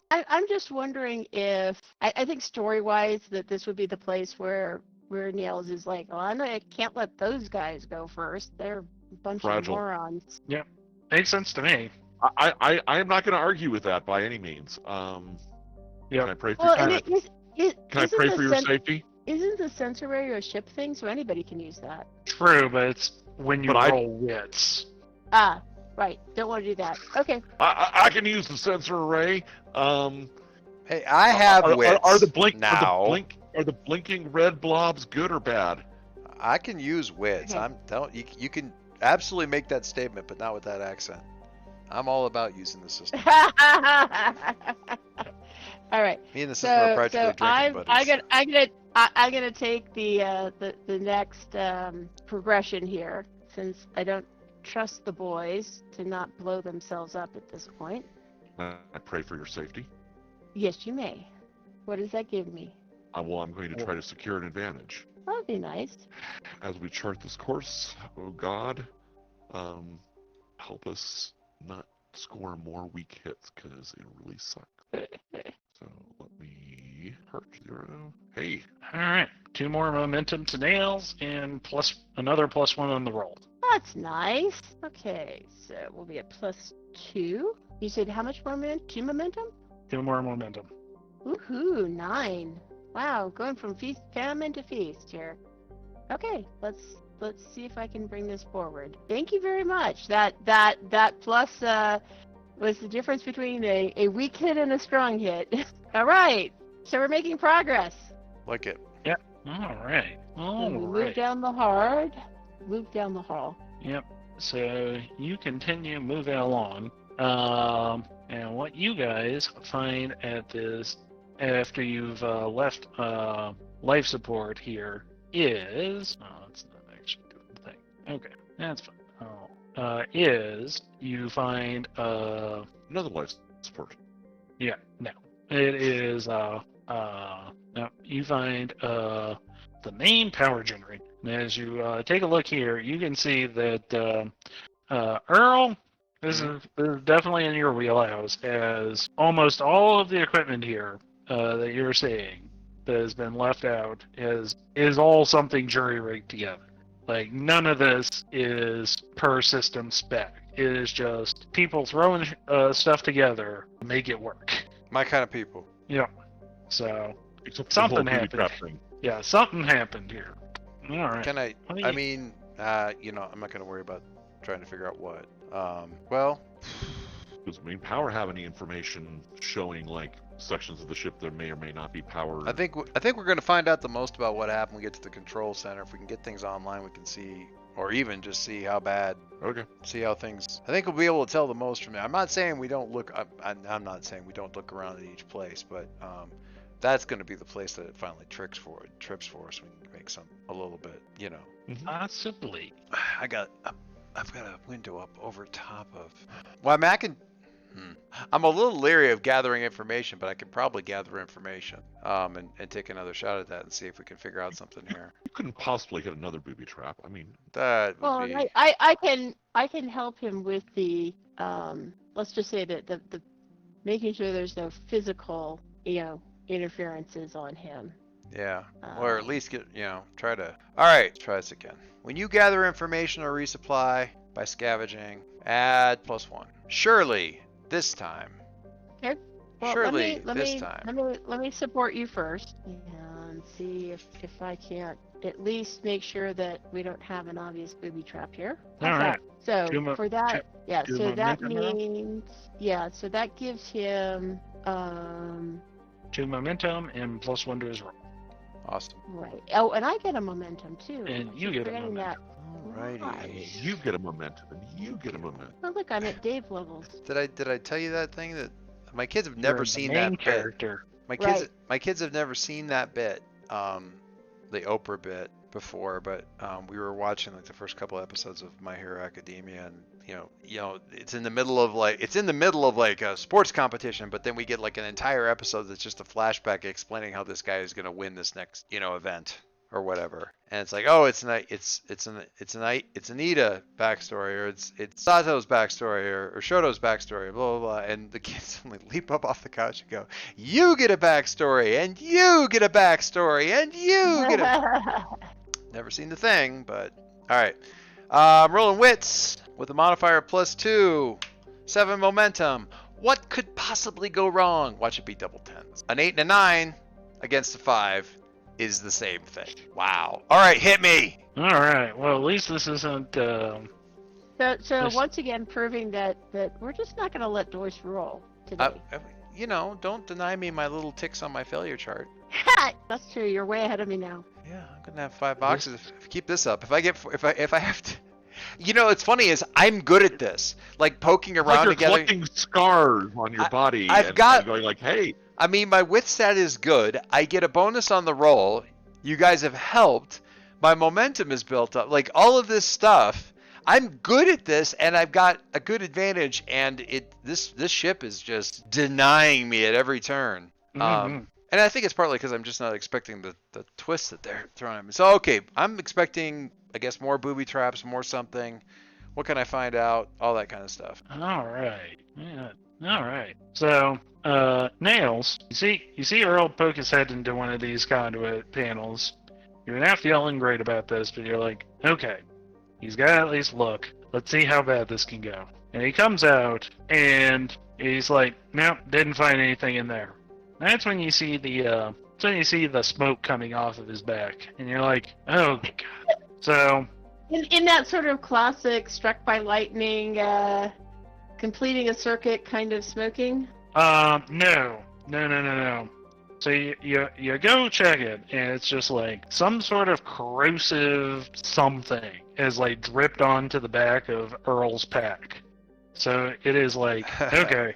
B: just wondering if I think story-wise that this would be the place where Nails is like, well, I can't let those guys go first. They're a bunch
D: Fragile.
B: of morons.
A: Makes sense to me.
D: I am not going to argue with that by any means.
A: Yep.
D: Can I pray for,
B: Well,
D: can
B: and
D: I pray for your safety?
B: Isn't the sensor array a ship thing, so anybody can use that?
A: True, but it's when you
D: But I-
A: roll wits.
B: Ah, right. Don't want to do that. Okay.
D: I can use the sensor array.
C: Hey, I have wits
D: Are the
C: now.
D: Are the blinking red blobs good or bad?
C: I can use wits.
B: Okay.
C: You can absolutely make that statement, but not with that accent. I'm all about using the system.
B: All right.
C: Me and the system are practically drinking buddies.
B: I'm gonna take the next progression here, since I don't trust the boys to not blow themselves up at this point.
D: I pray for your safety.
B: Yes, you may. What does that give me?
D: Well, I'm going to try to secure an advantage.
B: That'd be nice.
D: As we chart this course, oh God, help us not score more weak hits, because it really sucks. So let me hurt 0. Hey.
A: All right. 2 more momentum to nails and another +1 on the roll.
B: That's nice. Okay, so we'll be at +2. You said how much more momentum? 2 momentum?
A: 2 more momentum.
B: Woohoo, 9. Wow, going from famine to feast here. Okay, let's see if I can bring this forward. Thank you very much. That plus was the difference between a weak hit and a strong hit. All right, so we're making progress.
C: Like it.
A: Yep. All right. All
B: we
A: right.
B: move down the hall.
A: Yep. So you continue moving along. And what you guys find at this after you've left life support here is it's not actually doing the thing. Okay, that's fine. Is you find
D: Another life support.
A: yeah, no. It is no, you find the main power generator. And as you take a look here, you can see that Earl, this is definitely in your wheelhouse, as almost all of the equipment here that you're seeing that has been left out is all something jury-rigged together. Like, none of this is per system spec. It is just people throwing stuff together to make it work.
C: My kind of people.
A: Yeah. So,
D: Except
A: something
D: the whole
A: happened.
D: booby trap thing.
A: Yeah, something happened here. All right.
C: Can I?
A: What do
C: I
A: you-
C: mean, I'm not gonna worry about trying to figure out what. Well,
D: Does main power have any information showing like sections of the ship that may or may not be powered?
C: I think we're gonna find out the most about what happened when we get to the control center. If we can get things online, we can see, or even just see how bad.
D: Okay.
C: See how things. I think we'll be able to tell the most from there. I'm not saying we don't look. I'm not saying we don't look around at each place, but that's going to be the place that it finally trips for us. We can make a little bit,
A: Possibly.
C: I've got a window up over top of. Well, I mean, I can. I'm a little leery of gathering information, but I can probably gather information and take another shot at that and see if we can figure out something here.
D: You couldn't possibly hit another booby trap. I mean,
C: That would
B: Well,
C: be.
B: I can help him with the let's just say that the making sure there's no physical interferences on him.
C: Yeah, or at least try to. All right, try this again. When you gather information or resupply by scavenging, add +1. Surely this time.
B: Okay. Well,
C: Surely
B: let
C: this
B: me
C: time.
B: let me support you first and see if I can't at least make sure that we don't have an obvious booby trap here.
A: All right.
B: So
A: Do
B: so that
A: momentum roll?
B: means so that gives him
A: 2 momentum and +1 to his roll.
C: Awesome.
B: right. Oh, and I get a momentum too.
A: And
B: I
A: you
B: keep
A: get a
B: forgetting
A: momentum.
C: Alrighty.
B: Right.
D: you get a momentum, and you get a momentum.
B: Oh, look, I'm at Dave levels.
C: Did I tell you that thing that my kids have
A: You're
C: never
A: the
C: seen
A: main
C: that bit?
A: character.
C: My kids have never seen that bit, the Oprah bit before, but we were watching like the first couple episodes of My Hero Academia, and it's in the middle of like a sports competition, but then we get like an entire episode that's just a flashback explaining how this guy is going to win this next event or whatever, and it's like, oh, it's Anita backstory, or it's Sato's backstory, or Shoto's backstory, blah blah blah, and the kids suddenly leap up off the couch and go, you get a backstory, and you get a backstory, and you get a. Never seen the thing, but all right. Rolling wits with a modifier +2, 7 momentum. What could possibly go wrong? Watch it be double tens. An 8 and a 9 against a 5 is the same thing. Wow. All right, hit me.
A: All right. Well, at least this isn't.
B: So
A: Yes.
B: once again, proving that we're just not going to let Doris roll today.
C: Don't deny me my little ticks on my failure chart.
B: That's true. You're way ahead of me now.
C: Yeah, I'm gonna have 5 boxes if I keep this up. If I have to. It's funny is I'm good at this, like poking
D: It's
C: around
D: like you're
C: together.
D: collecting scars on your body.
C: I've got-
D: and going like, hey,
C: I mean, my wit stat is good. I get a bonus on the roll. You guys have helped. My momentum is built up. Like all of this stuff, I'm good at this, and I've got a good advantage, and this ship is just denying me at every turn.
A: Mhm.
C: And I think it's partly because I'm just not expecting the twist that they're throwing at me. So, okay, I'm expecting, I guess, more booby traps, more something. What can I find out? All that kind of stuff.
A: All right. Yeah. All right. So, Nails, you see Earl poke his head into one of these conduit panels. You're not feeling great about this, but you're like, okay, he's got to at least look. Let's see how bad this can go. And he comes out, and he's like, nope, didn't find anything in there. That's when you see the smoke coming off of his back, and you're like, oh god. So,
B: In that sort of classic struck by lightning, completing a circuit kind of smoking.
A: no. So you go check it, and it's just like some sort of corrosive something is like dripped onto the back of Earl's pack. So it is like, okay,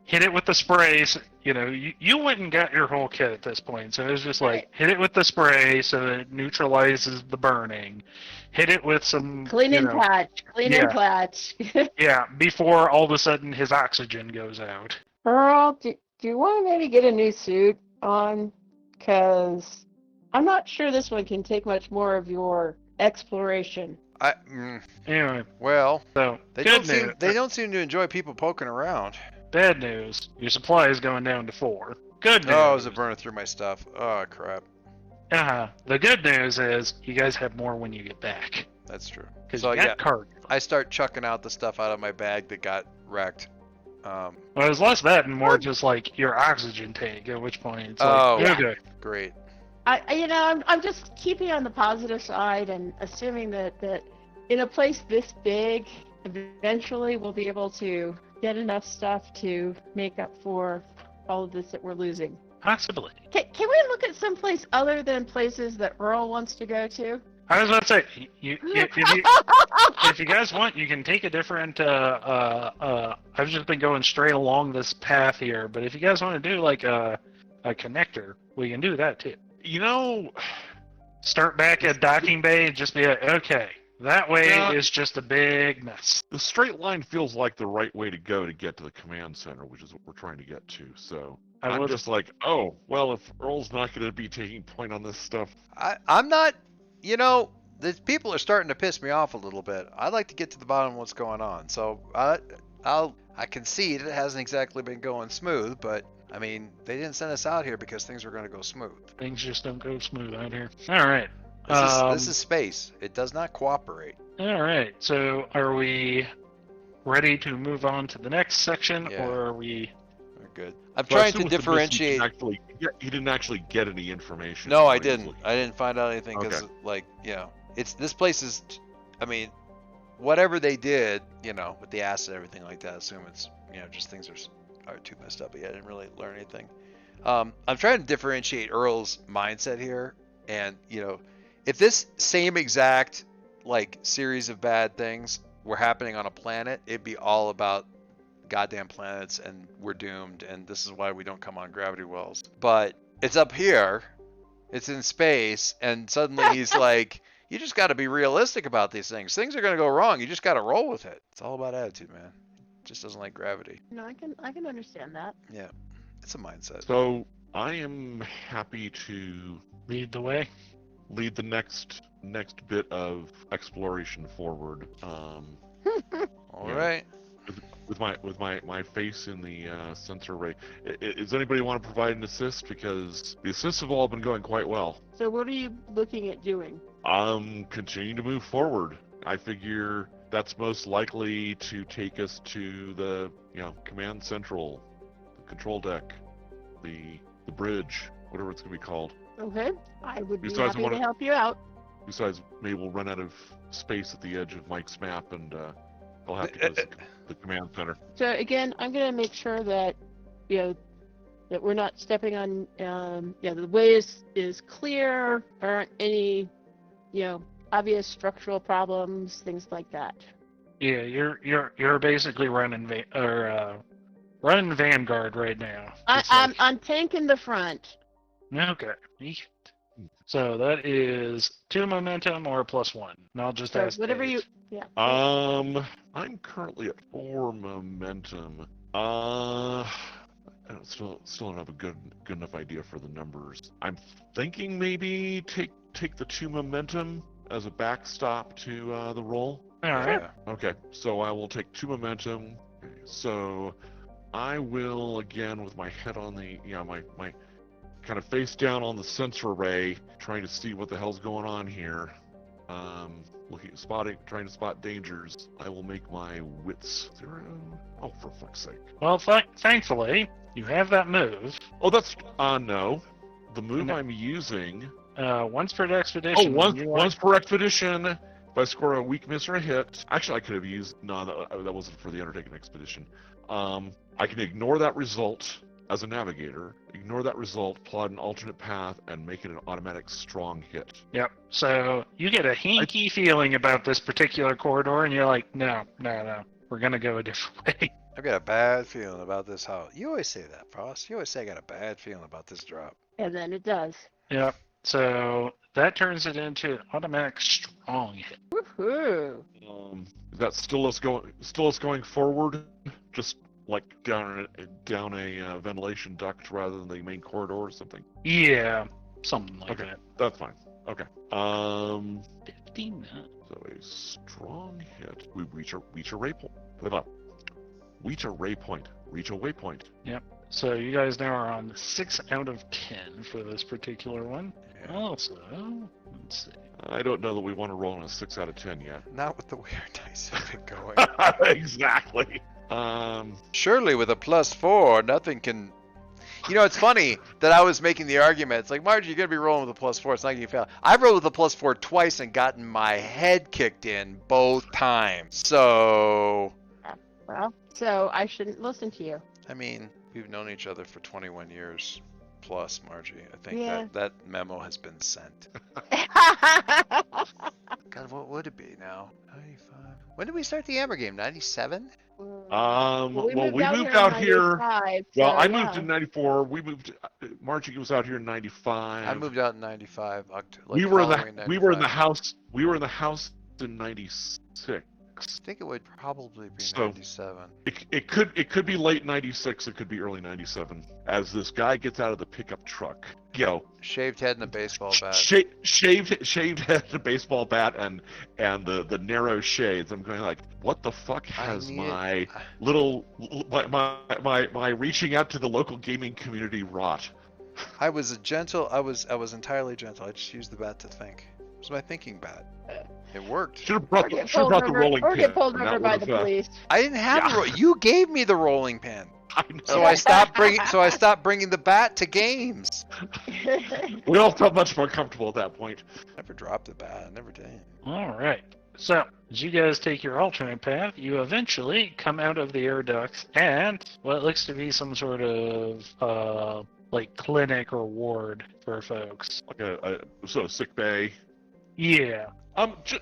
A: hit it with the sprays. You went and got your whole kit at this point, so it was just like,
B: Right.
A: hit it with the spray so that it neutralizes the burning. Hit it with some
B: Clean and patch.
A: Yeah.
B: And patch.
A: Yeah, before all of a sudden his oxygen goes out.
B: Earl, do you want to maybe get a new suit on? Because I'm not sure this one can take much more of your exploration.
A: Anyway,
C: Well,
A: so
C: they
A: good
C: don't seem to enjoy people poking around.
A: Bad news, your supply is going down to 4. Good news.
C: Oh, I was burning through my stuff. Oh, crap.
A: The good news is you guys have more when you get back.
C: That's true.
A: Because
C: So,
A: you got
C: yeah,
A: cargo.
C: I start chucking out the stuff out of my bag that got wrecked.
A: Well, it's less that and more just like your oxygen tank, at which point it's
C: Oh,
A: like,
C: yeah.
A: okay.
C: Great.
B: I'm just keeping on the positive side and assuming that in a place this big, eventually we'll be able to get enough stuff to make up for all of this that we're losing.
A: Possibly.
B: Can we look at some place other than places that Earl wants to go to?
A: I was about to say, if you guys want, you can take a different. I've just been going straight along this path here, but if you guys want to do like a connector, we can do that too. Start back at docking bay and just be like, okay, that way is just a big mess.
D: The straight line feels like the right way to go to get to the command center, which is what we're trying to get to. So I'm just like, oh, well, if Earl's not going to be taking point on this stuff.
C: I'm not, the people are starting to piss me off a little bit. I'd like to get to the bottom of what's going on. So I concede it hasn't exactly been going smooth, but I mean, they didn't send us out here because things were going to go smooth.
A: Things just don't go smooth out here. All right.
C: This is space. It does not cooperate.
A: All right. So are we ready to move on to the next section,
C: Yeah.
A: or are we?
C: We're good. I'm trying to differentiate.
D: He didn't actually get any information.
C: No, I didn't. I didn't find out anything because,
D: Okay.
C: this place is. I mean, whatever they did, with the acid and everything like that. I assume it's, just things are too messed up. But yeah, I didn't really learn anything. I'm trying to differentiate Earl's mindset here, and if this same exact series of bad things were happening on a planet, it'd be all about goddamn planets and we're doomed and this is why we don't come on gravity wells. But it's up here, it's in space, and suddenly he's like, you just got to be realistic about these things. Things are going to go wrong. You just got to roll with it. It's all about attitude, man. Just doesn't like gravity.
B: No, I can understand that.
C: Yeah, it's a mindset.
D: So I am happy to
A: Lead the way.
D: lead the next bit of exploration forward.
C: All
D: Yeah.
C: right.
D: With my face in the sensor array. Does anybody want to provide an assist? Because the assists have all been going quite well.
B: So what are you looking at doing?
D: Continuing to move forward. I figure that's most likely to take us to the command central, the control deck, the bridge, whatever it's gonna be called.
B: Okay, I would be
D: Besides,
B: happy to help you out.
D: Besides, maybe we'll run out of space at the edge of Mike's map, and I'll have to go to the command center.
B: So again, I'm gonna make sure that that we're not stepping on. The way is clear. There aren't any obvious structural problems, things like that.
A: Yeah, you're basically running Vanguard right now.
B: I'm tanking the front.
A: Okay. So that is 2 momentum or +1. And I'll just
B: So
A: ask
B: whatever
A: Dave.
B: you. Yeah.
D: I'm currently at 4 momentum. I still don't have a good enough idea for the numbers. I'm thinking maybe take the 2 momentum as a backstop to the roll.
A: All right.
D: Okay, so I will take 2 momentum. Okay, so I will, again, with my head on the, my kind of face down on the sensor array, trying to see what the hell's going on here. Trying to spot dangers. I will make my wits 0. Oh, for fuck's sake.
A: Well, thankfully, you have that move.
D: Oh, that's, no. The move I'm using...
A: Once per expedition.
D: Once per expedition. If I score a weak miss or a hit... Actually, I could have used... No, that wasn't for the Undertaken expedition. I can ignore that result as a navigator, ignore that result, plot an alternate path, and make it an automatic strong hit.
A: Yep. So you get a hinky feeling about this particular corridor, and you're like, no, we're gonna go a different way.
C: I've got a bad feeling about this house. You always say that, Frost. You always say I got a bad feeling about this drop.
B: And then it does.
A: Yep. So that turns it into an automatic strong hit.
B: Woohoo!
D: Is that still us going forward? Just like down a ventilation duct rather than the main corridor or something?
A: Yeah, something like
D: Okay,
A: that.
D: that's fine. Okay.
A: 59.
D: So a strong hit. We reach a ray point. Reach a waypoint. Reach a waypoint.
A: Yep. So you guys now are on 6 out of 10 for this particular one.
C: Yeah.
A: Also, let's see.
D: I don't know that we want to roll on a 6 out of 10 yet.
C: Not with the way our dice have been going.
D: Exactly.
C: Surely with a +4, nothing can... You know, it's funny that I was making the argument. It's like, Margie, you're going to be rolling with a +4. It's not going to fail. I rolled with a +4 twice and gotten my head kicked in both times. So...
B: Well, so I shouldn't listen to you.
C: I mean, we've known each other for 21 years plus, Margie. I think that memo has been sent. God, what would it be now? 95. When did we start the Amber game? 97?
B: Well, we moved
D: out here.
B: So,
D: I moved in 94. Margie was out here in 95.
C: I moved out in 95.
D: We were in the house in 96.
C: I think it would probably be
D: So,
C: 97.
D: It could be late 96. It could be early 97. As this guy gets out of the pickup truck,
C: Shaved head and a baseball bat.
D: shaved head, a baseball bat, and the narrow shades. I'm going like, what the fuck has my reaching out to the local gaming community wrought?
C: I was entirely gentle. I just used the bat to think. It was my thinking bat. It worked.
D: Should have brought the rolling pin.
B: Or get pulled over by the police.
C: I didn't have the you gave me the rolling pin.
D: I know.
C: So I stopped bringing the bat to games.
D: We all felt much more comfortable at that point.
C: Never dropped the bat. I never did.
A: All right. So, as you guys take your alternate path, you eventually come out of the air ducts and what looks to be some sort of like clinic or ward for folks.
D: Like a sick bay.
A: Yeah.
D: Out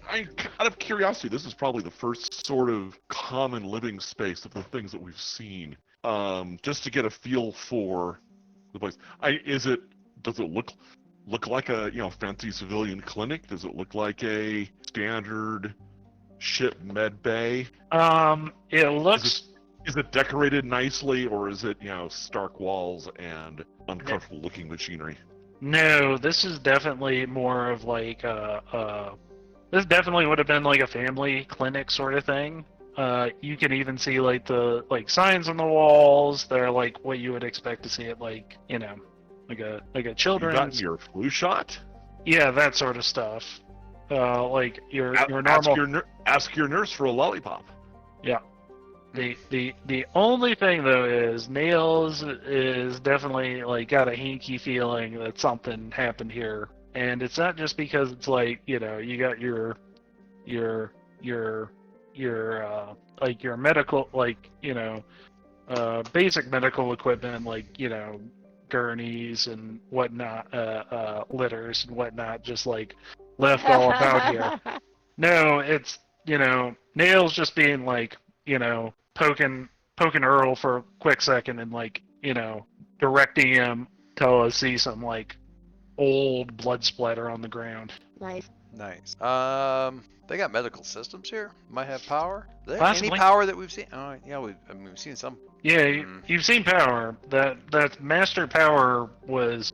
D: of curiosity, this is probably the first sort of common living space of the things that we've seen. Just to get a feel for the place. Does it look like a fancy civilian clinic? Does it look like a standard ship med bay?
A: It looks.
D: Is it decorated nicely, or is it stark walls and uncomfortable looking machinery?
A: No, this is definitely more of like this definitely would have been like a family clinic sort of thing. You can even see like the signs on the walls. They're like what you would expect to see at like a children's.
D: You gotten your flu shot?
A: Yeah, that sort of stuff. Like your normal.
D: Ask your nurse for a lollipop.
A: Yeah. The only thing though is Nails is definitely like got a hinky feeling that something happened here, and it's not just because it's like you got your like your medical basic medical equipment like gurneys and whatnot, litters and whatnot, just like left all about here. No, it's Nails just being like poking Earl for a quick second and directing him to see some old blood splatter on the ground.
B: Nice.
C: Nice. They got medical systems here. Might have power. Is there any
A: Possibly.
C: power that we've seen? Oh, yeah, we've seen some.
A: Yeah,
C: Hmm.
A: you've seen power. That master power was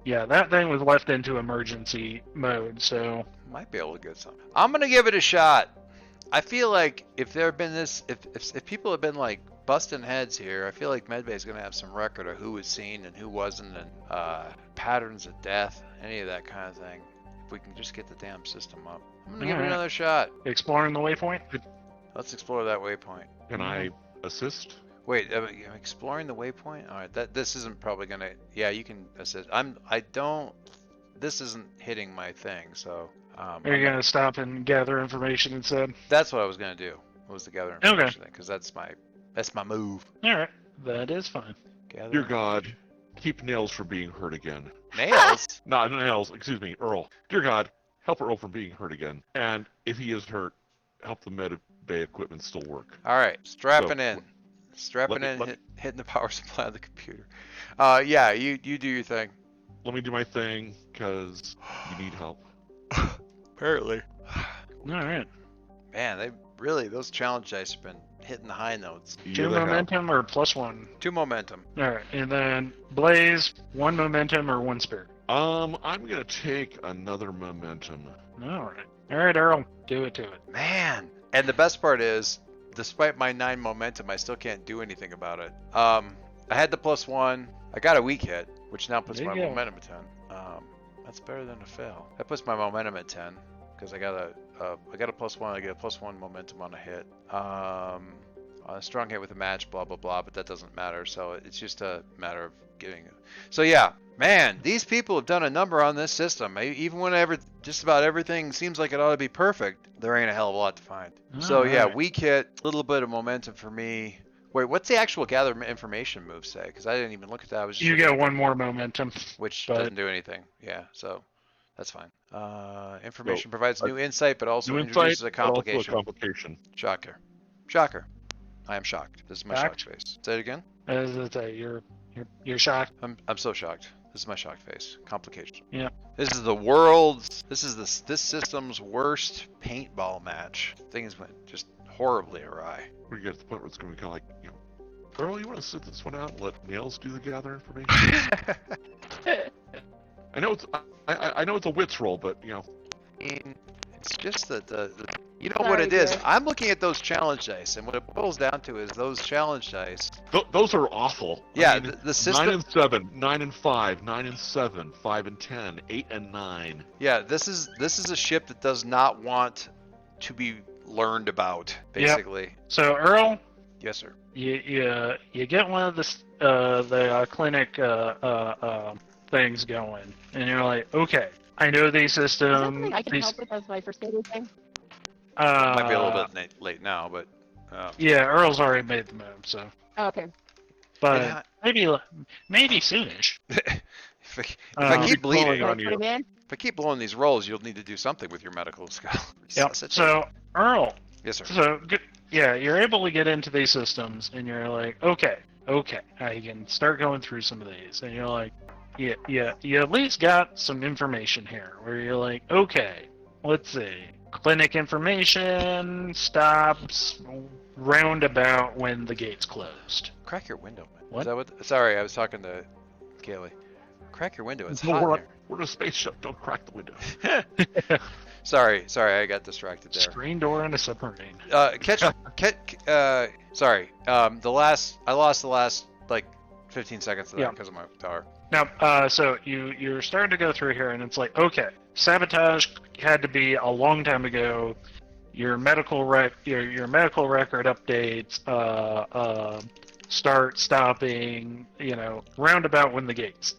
A: yeah, that thing was left into emergency mode. So
C: Might be able to get some. I'm gonna give it a shot. I feel like if there have been this, if people have been like busting heads here, I feel like Medbay is gonna have some record of who was seen and who wasn't, and patterns of death, any of that kind of thing. If we can just get the damn system up, I'm gonna give it
A: Alright.
C: another shot.
A: exploring the waypoint.
C: Let's explore that waypoint.
D: Can I assist?
C: Wait, exploring the waypoint. All right, this isn't probably gonna. Yeah, you can assist. I don't. This isn't hitting my thing, so.
A: Are you gonna stop and gather information instead?
C: That's what I was gonna do. Was the gather information thing, because that's my move.
A: All right, that is fine.
C: Gather
D: Dear God, keep Nails from being hurt again.
C: nails.
D: Not Nails, excuse me, Earl. Dear God, help Earl from being hurt again. And if he is hurt, help the Med Bay equipment still work.
C: All right, strapping
D: So,
C: in, strapping
D: let me-
C: in, hitting the power supply of the computer. Yeah, you do your thing.
D: Let me do my thing, because you need help.
C: Apparently.
A: All right,
C: Man, those challenge dice have been hitting the high notes.
A: two
D: Yeah, they have.
A: momentum or +1.
C: 2 momentum.
A: All right, and then Blaze, 1 momentum or 1 spirit.
D: I'm gonna take another momentum.
A: All right, Earl, do it to it.
C: Man, and the best part is, despite my 9 momentum, I still can't do anything about it. I had the +1. I got a weak hit, which now puts
A: There
C: my
A: you go.
C: momentum at 10. That's better than a fail. That puts my momentum at 10 because I got a +1. I get a +1 momentum on a hit. On a strong hit with a match, blah blah blah. But that doesn't matter. So it's just a matter of getting it. So yeah, man, these people have done a number on this system. Even whenever just about everything seems like it ought to be perfect, there ain't a hell of a lot to find. So yeah,
A: Alright.
C: weak hit, a little bit of momentum for me. Wait, what's the actual gather information move say? Because I didn't even look at that. I was just
A: You
C: looking
A: get
C: at
A: 1 more momentum.
C: which
A: but-
C: doesn't do anything. Yeah, so that's fine. Information
D: So,
C: provides new insight, but also
D: New
C: introduces
D: insight,
C: a
D: but also
C: complication.
D: a complication.
C: Shocker. Shocker. I am shocked. This is my
A: Shocked?
C: shocked face. Say it again.
A: As I say, you're shocked.
C: I'm so shocked. This is my shocked face. Complication.
A: Yeah.
C: This is this system's worst paintball match. Things went just horribly awry.
D: We get to the point where it's going to be kind of like, Earl, you want to sit this one out and let Nails do the gather information? I know it's a wits roll, but
C: It's just that the you know what
B: Sorry,
C: it is.
B: dear.
C: I'm looking at those challenge dice, and what it boils down to is those challenge dice.
D: those are awful.
C: Yeah,
D: I mean,
C: the system.
D: 9 and 7, 9 and 5, 9 and 7, 5 and 10, 8 and 9.
C: Yeah, this is a ship that does not want to be learned about. Basically.
A: So Earl,
C: Yes, sir.
A: you get one of the clinic things going, and you're like, okay, I know these
B: Is that something
A: systems.
B: I can help with as my first aid thing?
C: Might be a little bit late now, but.
A: Yeah, Earl's already made the move, so.
B: Oh, okay.
A: But
C: Yeah.
A: maybe soonish.
C: if I keep
D: Calling
C: bleeding,
D: on
B: Put
D: you.
B: him in?
C: if I keep blowing these rolls, you'll need to do something with your medical skill.
A: Yep. So Earl,
C: Yes, sir.
A: so yeah, you're able to get into these systems, and you're like, okay, I can start going through some of these, and you're like, yeah, you at least got some information here, where you're like, okay, let's see, clinic information stops roundabout when the gate's closed.
C: Crack your window, man.
A: What?
C: Is that what? Sorry, I was talking to Kaylee. Crack your window. It's
D: No,
C: hot in
D: we're in a spaceship. Don't crack the window.
C: here. Sorry, I got distracted there.
A: Screen door in a submarine.
C: Sorry. I lost the last like 15 seconds of that
A: Yeah.
C: because of my tower.
A: Now, so you're starting to go through here, and it's like, okay, sabotage had to be a long time ago. Your medical your medical record updates start stopping, roundabout when the gates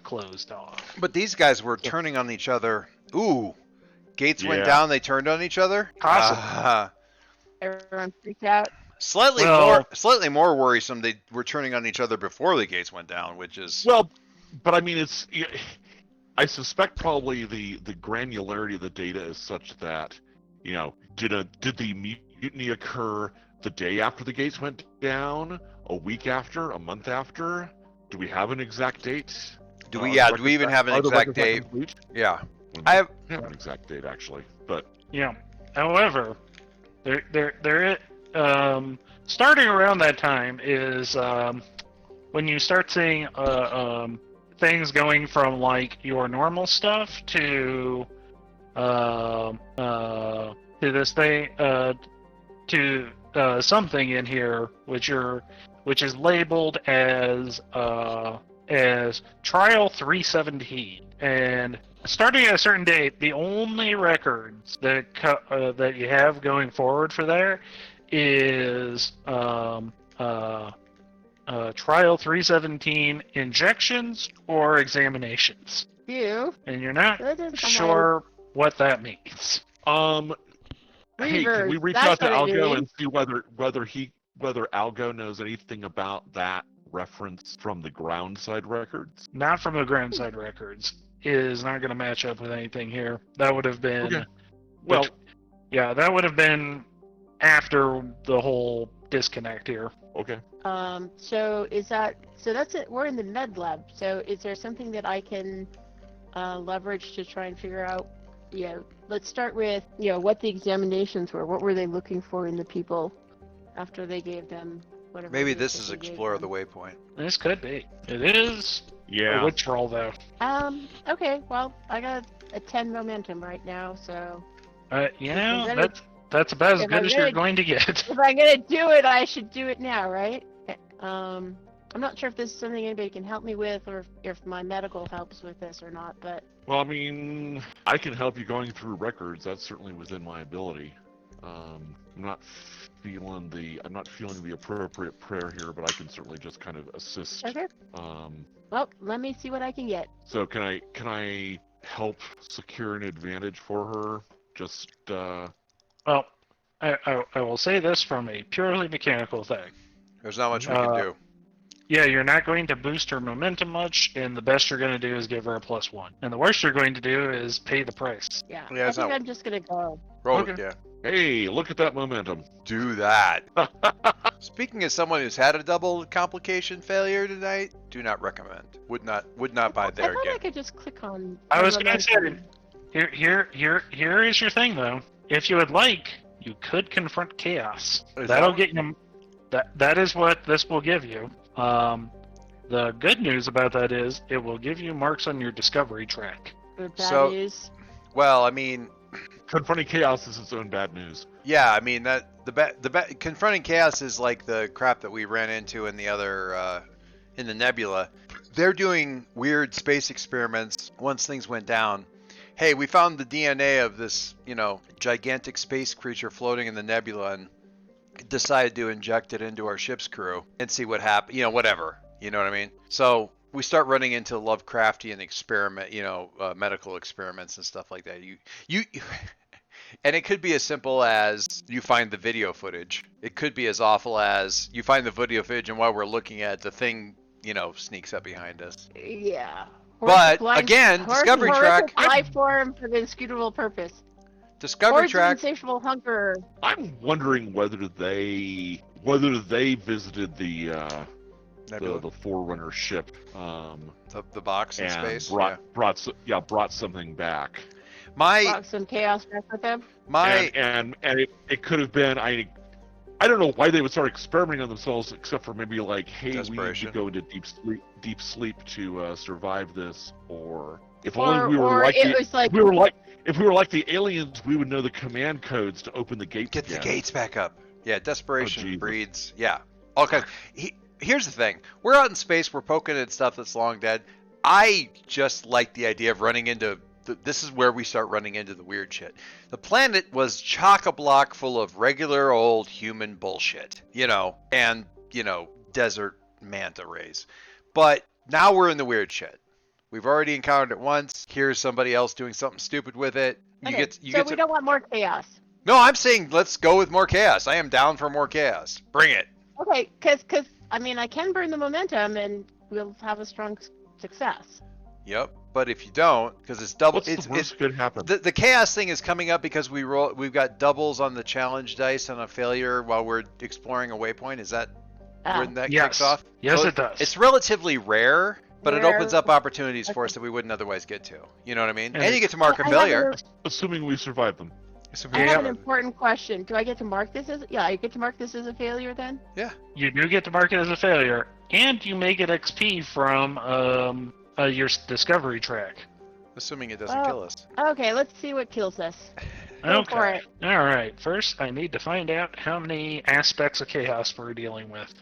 A: closed off.
C: But these guys were turning on each other. Ooh, gates went
D: Yeah.
C: down. They turned on each other.
A: Possibly.
B: Everyone freaked out.
C: Slightly more worrisome. They were turning on each other before the gates went down, which is
D: Well, but I mean, I suspect probably the granularity of the data is such that, did the mutiny occur the day after the gates went down, a week after, a month after? Do we have an exact date?
C: Do we even have an exact date? Yeah. I have
D: an exact date actually, but
A: yeah. However, there starting around that time is when you start seeing things going from like your normal stuff to this thing to something in here which is labeled as Trial 317, and starting at a certain date, the only records that that you have going forward for there is Trial 317 injections or examinations.
B: You.
A: And you're not sure what that means.
D: Hey, can we reach out to Algo and see whether Algo knows anything about that reference from the groundside records?
A: Not from the groundside records. It is not going to match up with anything here. That would have been...
D: Okay. Well...
A: Yeah, that would have been after the whole disconnect here.
D: Okay.
B: So that's it. We're in the med lab. So is there something that I can leverage to try and figure out? Let's start with what the examinations were. What were they looking for in the people after they gave them whatever?
C: Maybe this is Explore the Waypoint.
A: This could be. It is.
D: Yeah.
A: Which roll though?
B: Okay. Well, I got a 10 momentum right now, so.
A: That's about as good as you're going to get.
B: If I'm gonna do it, I should do it now, right? I'm not sure if this is something anybody can help me with, or if my medical helps with this or not. But
D: well, I mean, I can help you going through records. That's certainly within my ability. I'm not feeling the appropriate prayer here, but I can certainly just kind of assist.
B: Okay. Well, let me see what I can get.
D: So can I help secure an advantage for her? Just
A: Well, I will say this from a purely mechanical thing.
C: There's not much we can do.
A: Yeah, you're not going to boost her momentum much, and the best you're going to do is give her a +1. And the worst you're going to do is pay the price.
B: Yeah, I think I'm just going to go.
C: Roll it, yeah.
D: Hey, look at that momentum.
C: Do that. Speaking as someone who's had a double complication failure tonight, do not recommend. Would not buy there
B: I
C: again.
B: I could just click on.
A: I was going to say, here is your thing though. If you would like, you could confront chaos. That'll get you. That is what this will give you. The good news about that is it will give you marks on your discovery track.
B: Bad news.
C: Well, I mean,
D: confronting chaos is its own bad news.
C: Yeah, I mean that confronting chaos is like the crap that we ran into in the other in the nebula. They're doing weird space experiments once things went down. Hey, we found the DNA of this, gigantic space creature floating in the nebula and decided to inject it into our ship's crew and see what happened. Whatever. You know what I mean? So we start running into Lovecraftian experiment, medical experiments and stuff like that. You and it could be as simple as you find the video footage. It could be as awful as you find the video footage and while we're looking at it, the thing, sneaks up behind us.
B: Yeah.
C: But again, Discovery Track.
B: Life form for the inscrutable purpose.
C: Discovery Track.
B: Insatiable hunger.
D: I'm wondering whether they visited the Forerunner ship.
C: The box in space.
D: Brought something back.
B: Brought some chaos back with them.
D: And it could have been I don't know why they would start experimenting on themselves, except for maybe like, hey, we need to go into deep sleep to survive this, or if only we were like the aliens, we would know the command codes to open the gates.
C: Get the gates back up. Yeah, desperation breeds. Yeah. Okay. Here's the thing: we're out in space, we're poking at stuff that's long dead. I just like the idea of running into. This is where we start running into the weird shit. The planet was chock-a-block full of regular old human bullshit, and, desert manta rays. But now we're in the weird shit. We've already encountered it once. Here's somebody else doing something stupid with it.
B: We don't want more chaos.
C: No, I'm saying let's go with more chaos. I am down for more chaos. Bring it.
B: Okay, because I can burn the momentum and we'll have a strong success.
C: Yep. But if you don't, because it's double,
D: the worst could happen?
C: The chaos thing is coming up because we've got doubles on the challenge dice on a failure while we're exploring a waypoint. Is that when that kicks off?
A: Yes, it does.
C: It's relatively rare, But it opens up opportunities for us that we wouldn't otherwise get to. You know what I mean? And you get to mark a failure.
D: Assuming we survive them.
B: I have an important question. Do I get to mark this as? Yeah, I get to mark this as a failure then.
C: Yeah.
A: You do get to mark it as a failure, and you may get XP from your discovery track.
C: Assuming it doesn't kill us.
B: Okay, let's see what kills us. Go for it.
A: All right. First, I need to find out how many aspects of chaos we're dealing with.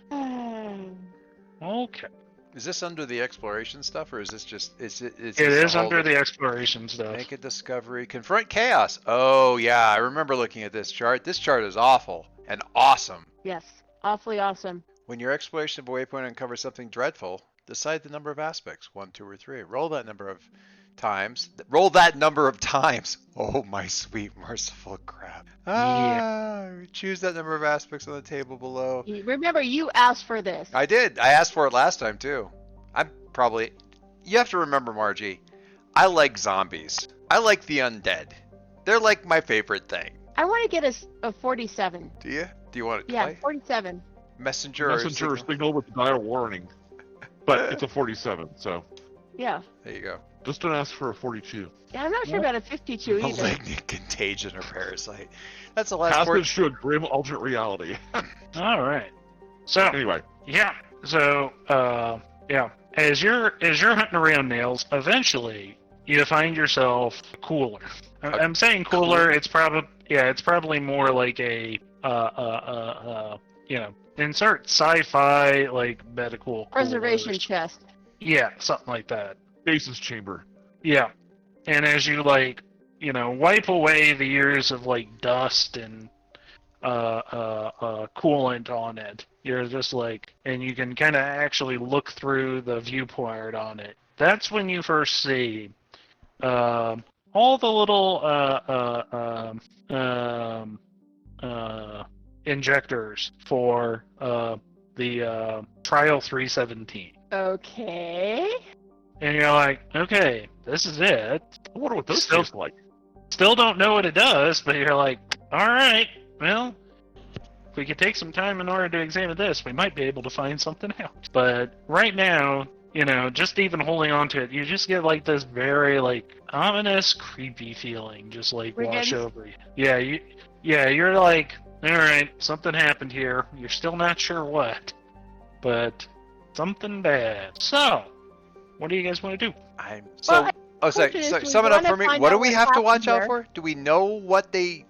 A: Okay.
C: Is this under the exploration stuff, or is this just... It
A: is under the exploration stuff.
C: Make a discovery. Confront chaos. Oh, yeah. I remember looking at this chart. This chart is awful and awesome.
B: Yes. Awfully awesome.
C: When your exploration of a waypoint uncovers something dreadful, decide the number of aspects. 1, 2, or 3. Roll that number of times. Oh, my sweet, merciful crap. Choose that number of aspects on the table below.
B: Remember, you asked for this.
C: I did. I asked for it last time, too. You have to remember, Margie, I like zombies. I like the undead. They're like my favorite thing.
B: I want to get a 47.
C: Do you? Do you want to
B: play?
C: Yeah,
B: 47.
C: Messenger
D: signal with dire warning. But it's a 47, so.
B: Yeah.
C: There you go.
D: Just don't ask for a 42.
B: Yeah, I'm not sure about a 52 either.
C: Malignant contagion or parasite. That's the last
D: passage to a grim alternate reality.
A: All right. So
D: anyway.
A: Yeah. So yeah. As you're hunting around nails, eventually you find yourself cooler. I'm saying cooler. It's probably more like a insert sci-fi like medical
B: preservation chest.
A: Yeah, something like that.
D: Stasis chamber.
A: Yeah. And as you wipe away the years of dust and coolant on it, you're just and you can kind of actually look through the viewport on it. That's when you first see all the little injectors for the Trial 317.
B: Okay.
A: And you're like, okay, this is it.
D: I wonder what those taste like.
A: Still don't know what it does, but you're like, all right, well, if we could take some time in order to examine this, we might be able to find something out. But right now, just even holding on to it, you just get this very ominous, creepy feeling just wash over you. You're like, all right, something happened here. You're still not sure what, but something bad. So, what do you guys want to do?
C: Sorry, sum it up for me. What do we have to watch out for? Do we know what the...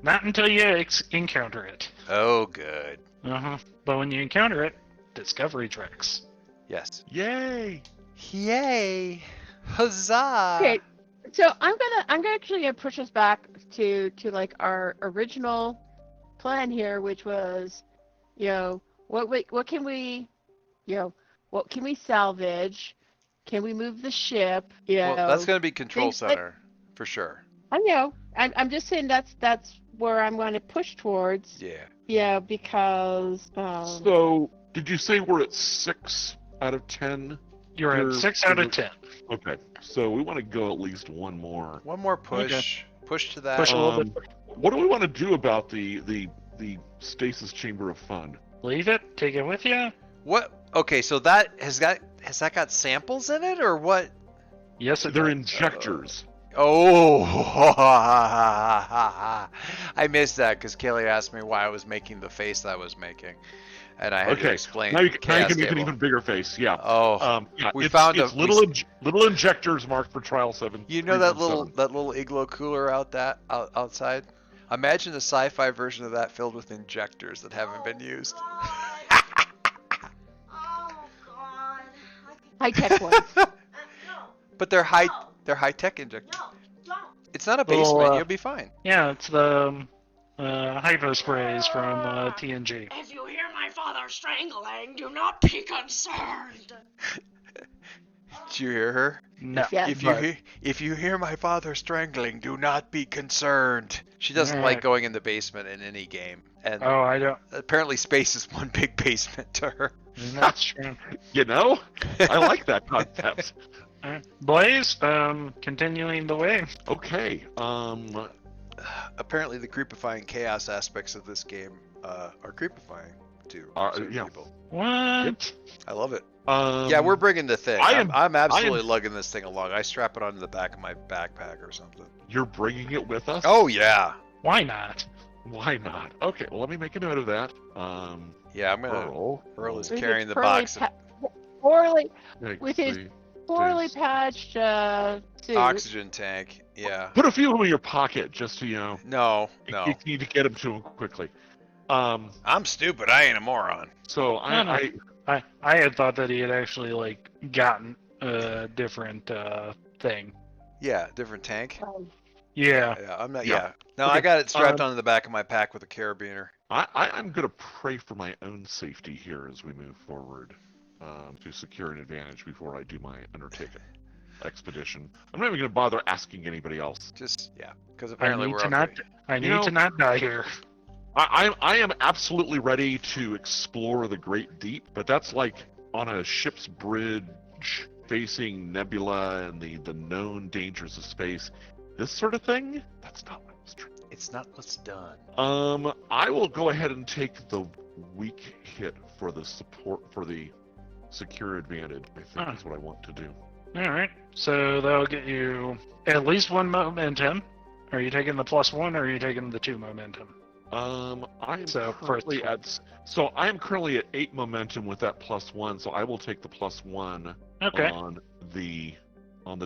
A: Not until you encounter it.
C: Oh, good.
A: But when you encounter it, discovery tracks.
C: Yes.
D: Yay!
C: Huzzah!
B: Okay, so I'm actually gonna push us back to our original plan here, which was, what can we salvage? Can we move the ship?
C: Well, that's going to be control center for sure.
B: I know. I'm just saying that's where I'm going to push towards.
C: Yeah.
B: Yeah, because.
D: So, did you say we're at 6 out of 10?
A: You're at 6 out of 10.
D: Okay, so we want to go at least one more.
C: One more push. Okay. Push to that.
A: Push a little bit.
D: What do we want to do about the stasis chamber of fun?
A: Leave it. Take it with you.
C: What? Okay, so that has that got samples in it or what?
A: Yes,
D: they're injectors.
C: I missed that because Kaylee asked me why I was making the face that I was making, and I had to explain.
D: Now you can make an even bigger face. Yeah.
C: Oh. We
D: found little injectors marked for Trial 7.
C: You know that little igloo cooler outside? Imagine a sci-fi version of that filled with injectors that haven't been used.
B: High-tech ones.
C: But they're high-tech injectors. It's not a basement. You'll be fine.
A: Yeah, it's the hypo sprays from TNG.
E: If you hear my father strangling, do not be concerned.
C: Did you hear her?
A: No.
C: If you hear my father strangling, do not be concerned. She doesn't like going in the basement in any game. And
A: I don't.
C: Apparently, space is one big basement to her.
A: That's true.
D: I like that concept.
A: Blaze, continuing the way.
D: Okay.
C: Apparently, the creepifying chaos aspects of this game are creepifying. to
D: Yeah.
C: people.
A: What?
C: I love it.
D: Um,
C: Yeah, we're bringing the thing.
D: I am-
C: I'm absolutely
D: I am-
C: lugging this thing along. I strap it onto the back of my backpack or something.
D: You're bringing it with us?
C: Oh yeah.
A: Why not?
D: Why not? Okay, well, let me make a note of that.
C: Yeah, I'm gonna.
D: Earl.
C: Earl is
B: With
C: carrying
B: his
C: the
B: poorly
C: box of
B: poorly
D: Let's
B: with his
D: see.
B: poorly
D: There's-
B: patched suit.
C: oxygen tank. Yeah.
D: Put a few of them in your pocket, just so you know.
C: No,
D: You
C: no.
D: need to get them to him quickly.
C: I'm stupid. I ain't a moron.
D: So
A: No. I had thought that he had actually like gotten a different thing.
C: Yeah, different tank.
A: Yeah.
C: Yeah, I'm not.
D: Yeah.
C: Yeah. No,
D: Okay,
C: I got it strapped onto the back of my pack with a carabiner.
D: I'm going to pray for my own safety here as we move forward to secure an advantage before I do my undertaking expedition. I'm not even going to bother asking anybody else.
C: Just because
A: I
C: apparently
A: need
C: we're
A: to
C: up
A: not.
C: there.
A: I
D: You
A: need
D: know-
A: to not die here.
D: I am absolutely ready to explore the Great Deep, but that's like on a ship's bridge facing nebula and the known dangers of space. This sort of thing, that's not what I was trying.
C: It's not what's done.
D: I will go ahead and take the weak hit for the support for the secure advantage. I think
A: Huh.
D: is what I want to do.
A: All right. So that'll get you at least 1 momentum. Are you taking the +1 or are you taking the 2 momentum?
D: I'm
A: So,
D: currently
A: first-
D: I am currently at 8 momentum with that +1, so I will take the +1
A: Okay.
D: on the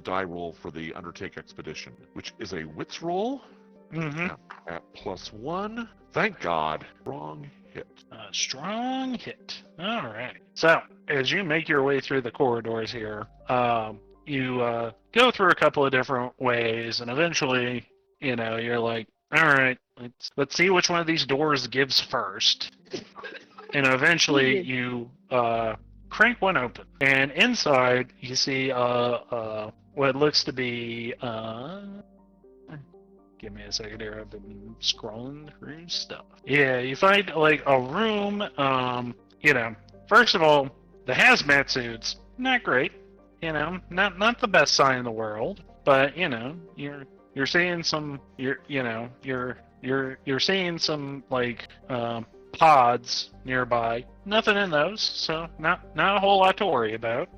D: die roll for the undertake expedition, which is a wits roll
A: Mm-hmm.
D: at +1. Thank God. Wrong hit.
A: A strong hit. All right. So as you make your way through the corridors here, you go through a couple of different ways, and eventually, you're like, all right, let's see which one of these doors gives first. And eventually, you crank one open, and inside you see what looks to be. Give me a second here. I've been scrolling through stuff. Yeah, you find like a room. First of all, the hazmat suits not great. Not the best sign in the world. But you're seeing some. You're seeing some like pods nearby. Nothing in those, so not a whole lot to worry about.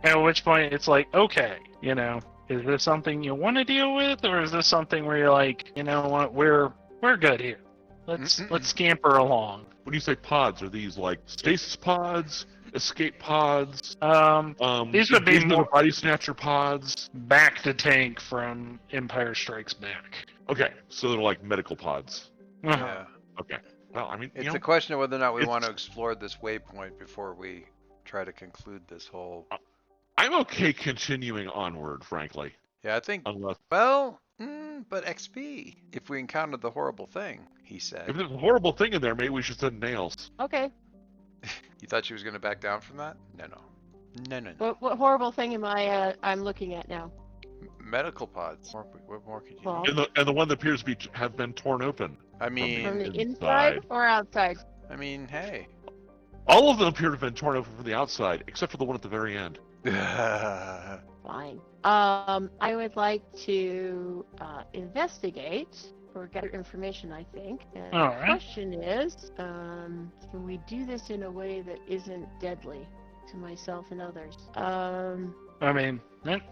A: At which point it's like, okay, is this something you want to deal with, or is this something where you're like, you know what, we're good here. Let's scamper along.
D: When you say pods, are these like stasis pods, escape pods?
A: These would be
D: the
A: more
D: body snatcher pods.
A: back to tank from Empire Strikes Back.
D: Okay, so they're like medical pods.
A: Uh-huh.
C: Yeah.
D: Okay. Well, I mean,
C: It's a question of whether or not we
D: it's-
C: want to explore this waypoint before we try to conclude this whole.
D: I'm okay continuing onward, frankly.
C: Yeah, I think.
D: Unless
C: Well, but XP. If we encountered the horrible thing, he
D: if
C: said.
D: there's a horrible thing in there, maybe we should send nails.
B: Okay.
C: You thought she was going to back down from that? No.
B: What horrible thing am I'm looking at now?
C: Medical pods. What more could you
B: Well,
C: need?
D: And the one that appears to have been torn open.
C: I
B: From
C: mean,
B: the
D: inside.
B: inside or outside?
C: hey.
D: All of them appear to have been torn open from the outside, except for the one at the very end.
B: Fine. I would like to investigate or gather information, I think. And
A: All
B: the
A: right.
B: question is, can we do this in a way that isn't deadly to myself and others?
A: I mean,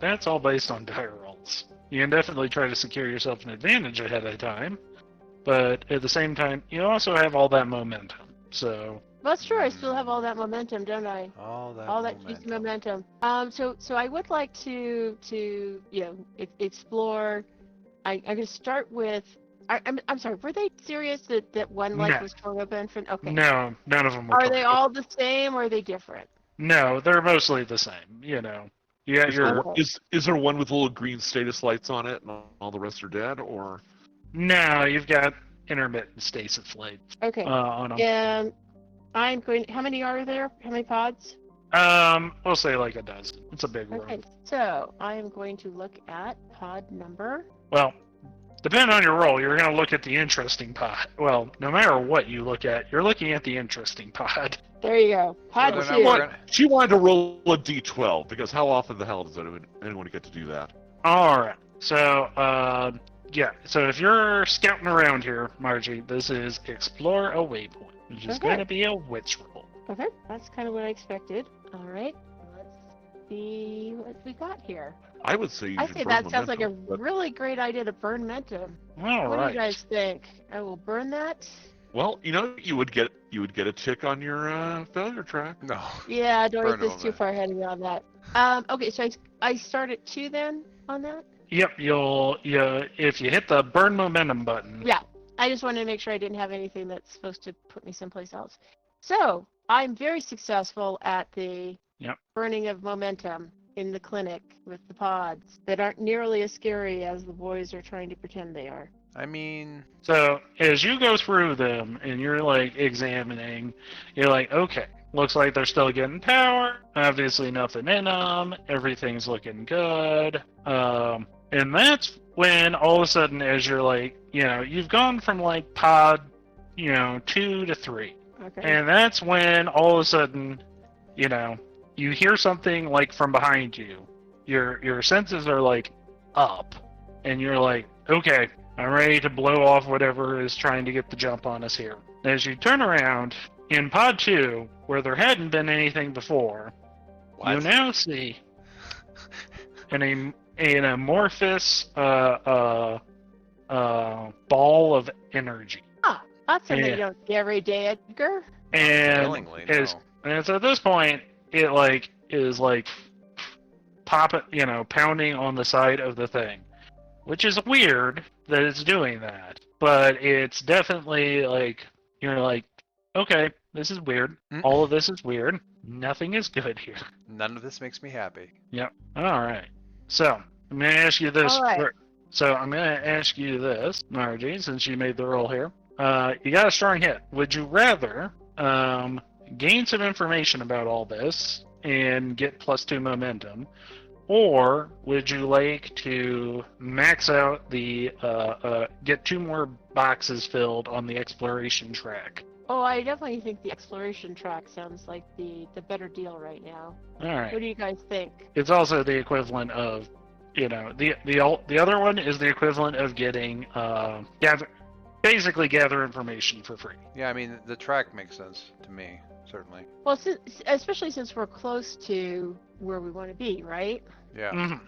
A: that's all based on die rolls. You can definitely try to secure yourself an advantage ahead of time, but at the same time, you also have all that momentum. So,
B: That's true. I still have all that momentum, don't I?
C: All that
B: All that juicy momentum. So I would like to explore. I'm gonna start with. I'm sorry. Were they serious that one leg
A: No.
B: was torn open? Okay.
A: no, none of them were.
B: Are they
A: torn.
B: all the same or are they different?
A: No, they're mostly the same. You got
D: Is,
A: your.
D: there, is there one with little green status lights on it, and all the rest are dead, or?
A: No, you've got intermittent stasis lights
B: Okay.
A: on them.
B: And I'm going. How many are there? How many pods?
A: We'll say like a dozen. It's a big
B: Okay.
A: room.
B: So I am going to look at pod number.
A: Well, depending on your role, you're going to look at the interesting pod. Well, no matter what you look at, you're looking at the interesting pod.
B: There you go. Pod
C: Well, then
B: two.
C: we're gonna-
D: She wanted to roll a d12 because how often the hell does anyone get to do that?
A: All right. So, yeah. So if you're scouting around here, Margie, this is explore a waypoint, which is
B: Okay.
A: going to be a witch roll.
B: Okay, that's kind of what I expected. All right, let's see what we got here.
D: I would say you
B: I
D: should
B: say
D: burn
B: that sounds like a
D: momentum, but-
B: really great idea to burn momentum.
A: All
B: What
A: right.
B: do you guys think? I will burn that.
D: Well, you would get a tick on your failure track.
C: No.
B: Yeah,
C: Burn
B: Dorothy's
C: them,
B: too
C: man.
B: far ahead of me on that. Okay, so I start at 2 then on that?
A: Yep. If you hit the burn momentum button.
B: Yeah, I just wanted to make sure I didn't have anything that's supposed to put me someplace else. So I'm very successful at the
A: Yep.
B: burning of momentum in the clinic with the pods that aren't nearly as scary as the boys are trying to pretend they are.
C: I mean,
A: So as you go through them and you're like examining, you're like, okay, looks like they're still getting power. Obviously nothing in them. Everything's looking good. And that's when all of a sudden, as you're like, you've gone from like pod, 2 to 3.
B: Okay.
A: And that's when all of a sudden, you hear something like from behind you. Your senses are like up, and you're like, okay, I'm ready to blow off whatever is trying to get the jump on us here. As you turn around in pod 2, where there hadn't been anything before, you
C: what?
A: now see an amorphous ball of energy.
B: That's something
A: Yeah.
B: you don't get every day, Edgar.
A: And
C: Willingly,
A: as,
C: no.
A: and so at this point, it is pounding on the side of the thing, which is weird that it's doing that. But it's definitely you're like, okay, this is weird. All of this is weird. Nothing is good here.
C: None of this makes me happy.
A: Yep. All right. So I'm gonna ask you this.
B: All right.
A: So I'm gonna ask you this, Margie, since you made the roll here. You got a strong hit. Would you rather gain some information about all this and get +2 momentum, or would you like to max out get 2 more boxes filled on the exploration track?
B: Oh, I definitely think the exploration track sounds like the better deal right now.
A: All right.
B: What do you guys think?
A: It's also the equivalent of, the other one is the equivalent of getting gather information for free.
C: Yeah, I mean, the track makes sense to me, certainly.
B: Well, especially since we're close to where we want to be, right?
C: Yeah,
A: Mm-hmm.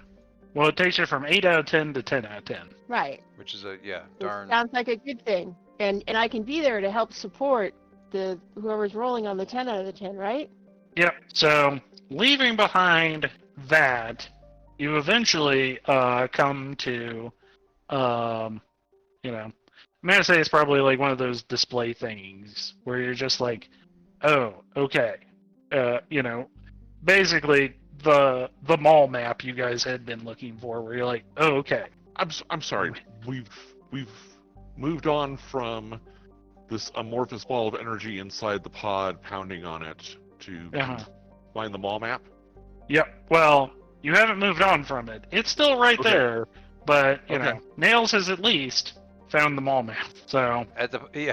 A: Well, it takes you from 8 out of 10 to 10 out of 10.
B: Right.
C: which is
B: Which
C: darn.
B: sounds like a good thing. And I can be there to help support whoever's rolling on the 10 out of the 10, right?
A: Yep. So leaving behind that, you eventually come to, I'm gonna say it's probably like one of those display things where you're just like, oh, okay, basically the mall map you guys had been looking for, where you're like, oh, okay.
D: I'm sorry. We've moved on from this amorphous ball of energy inside the pod pounding on it to find the mall map.
A: Yep. Well, you haven't moved on from it. It's still right
D: Okay.
A: there, but
D: Okay.
A: Nails has at least found the mall map. So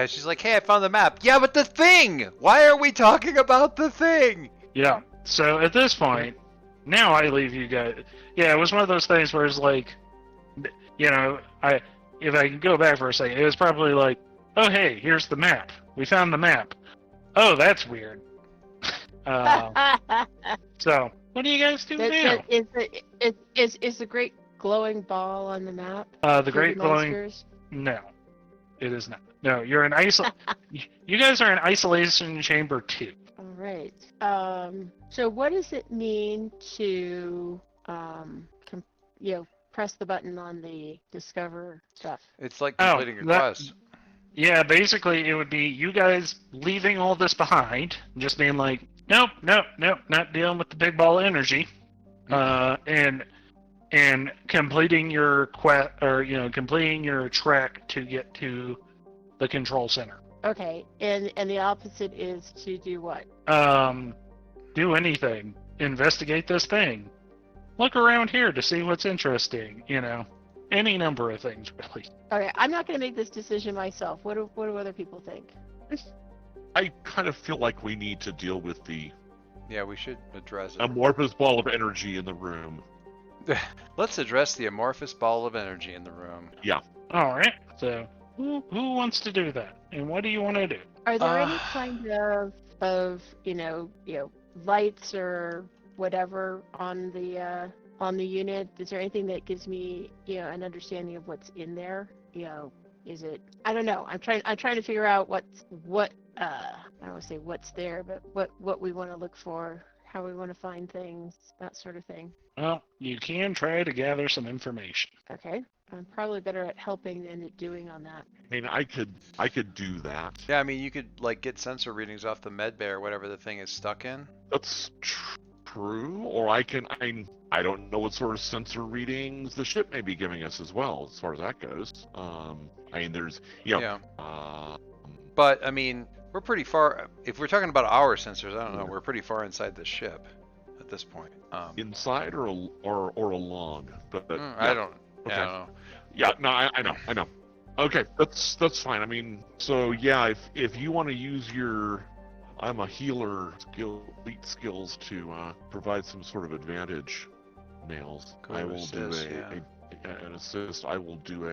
C: She's like, hey, I found the map. Yeah, but the thing! Why are we talking about the thing?
A: yeah. So at this point, now I leave you guys. Yeah, it was one of those things where it's like, if I can go back for a second, it was probably like, oh hey, here's the map. We found the map. Oh, that's weird. So what do you guys do now?
B: Is the great glowing ball on the map?
A: The great glowing.
B: Monsters?
A: No, it is not. No, you're in You guys are in isolation chamber 2.
B: All right. So what does it mean to press the button on the discover stuff?
C: It's like
A: Oh,
C: completing a quest.
A: Yeah, basically it would be you guys leaving all this behind, just being like, nope, not dealing with the big ball of energy, and completing your quest, or completing your track to get to the control center.
B: Okay, and the opposite is to do what?
A: Do anything. Investigate this thing. Look around here to see what's interesting. Any number of things, really.
B: Okay, I'm not going to make this decision myself. What do other people think?
D: I kind of feel like we need to deal with the
C: Yeah, we should address it.
D: amorphous ball of energy in the room.
C: Let's address the amorphous ball of energy in the room.
A: All right. So who wants to do that, and what do you want to do?
B: Are there any kind of lights or whatever on the unit? Is there anything that gives me an understanding of what's in there? Is it? I don't know. I'm trying to figure out what I don't want to say what's there, but what we want to look for, how we want to find things, that sort of thing.
A: Well, you can try to gather some information.
B: Okay. I'm probably better at helping than at doing on that.
D: I mean, I could do that.
C: Yeah, I mean, you could like get sensor readings off the med bay or whatever the thing is stuck in.
D: That's true. Or I I don't know what sort of sensor readings the ship may be giving us as well, as far as that goes. I mean, there's
C: Yeah. But I mean, we're pretty far. If we're talking about our sensors, I don't know. We're pretty far inside the ship at this point.
D: Inside or along. But yeah.
C: I don't.
D: Okay.
C: Yeah, I don't know.
D: Yeah, no, I know. Okay, that's fine. I mean, so yeah, if you want to use your I'm a healer elite skills to provide some sort of advantage, Nails,
C: Go
D: I will
C: assist,
D: do an assist. I will do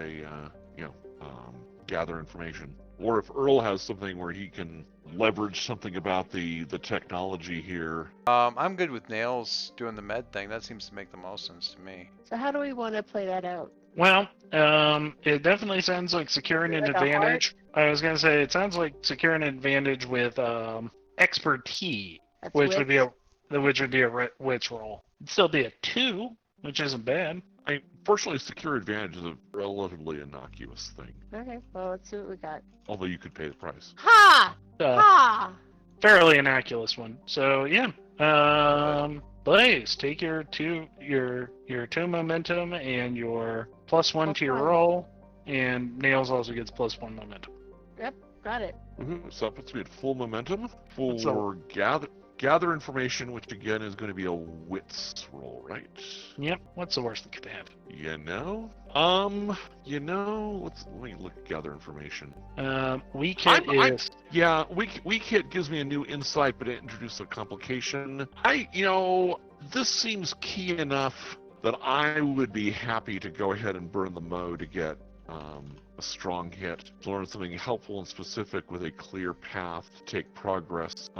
D: gather information. Or if Earl has something where he can leverage something about the technology here.
C: I'm good with Nails doing the med thing. That seems to make the most sense to me.
B: So how do we want to play that out?
A: Well, it definitely sounds like securing an advantage. I was gonna say it sounds like securing an advantage with expertise,
B: That's
A: which
B: wits.
A: would be a witch roll. It'd still be a 2, which isn't bad.
D: Fortunately, secure advantage is a relatively innocuous thing.
B: Okay, well, let's see what we got.
D: Although you could pay the price.
B: Ha! Ha!
A: Fairly innocuous one. So yeah. Blaze, take your two momentum and your +1 to your
B: +1.
A: roll, and Nails also gets +1 momentum.
B: Yep, got it.
D: So that puts me at full momentum for
A: So-
D: gather information, which again is going to be a wits roll, right?
A: Yep. What's the worst that could happen?
D: Let me look at gather information.
A: Weak hit is
D: Yeah, weak hit gives me a new insight, but it introduces a complication. This seems key enough that I would be happy to go ahead and burn the mo to get a strong hit, to learn something helpful and specific with a clear path to take progress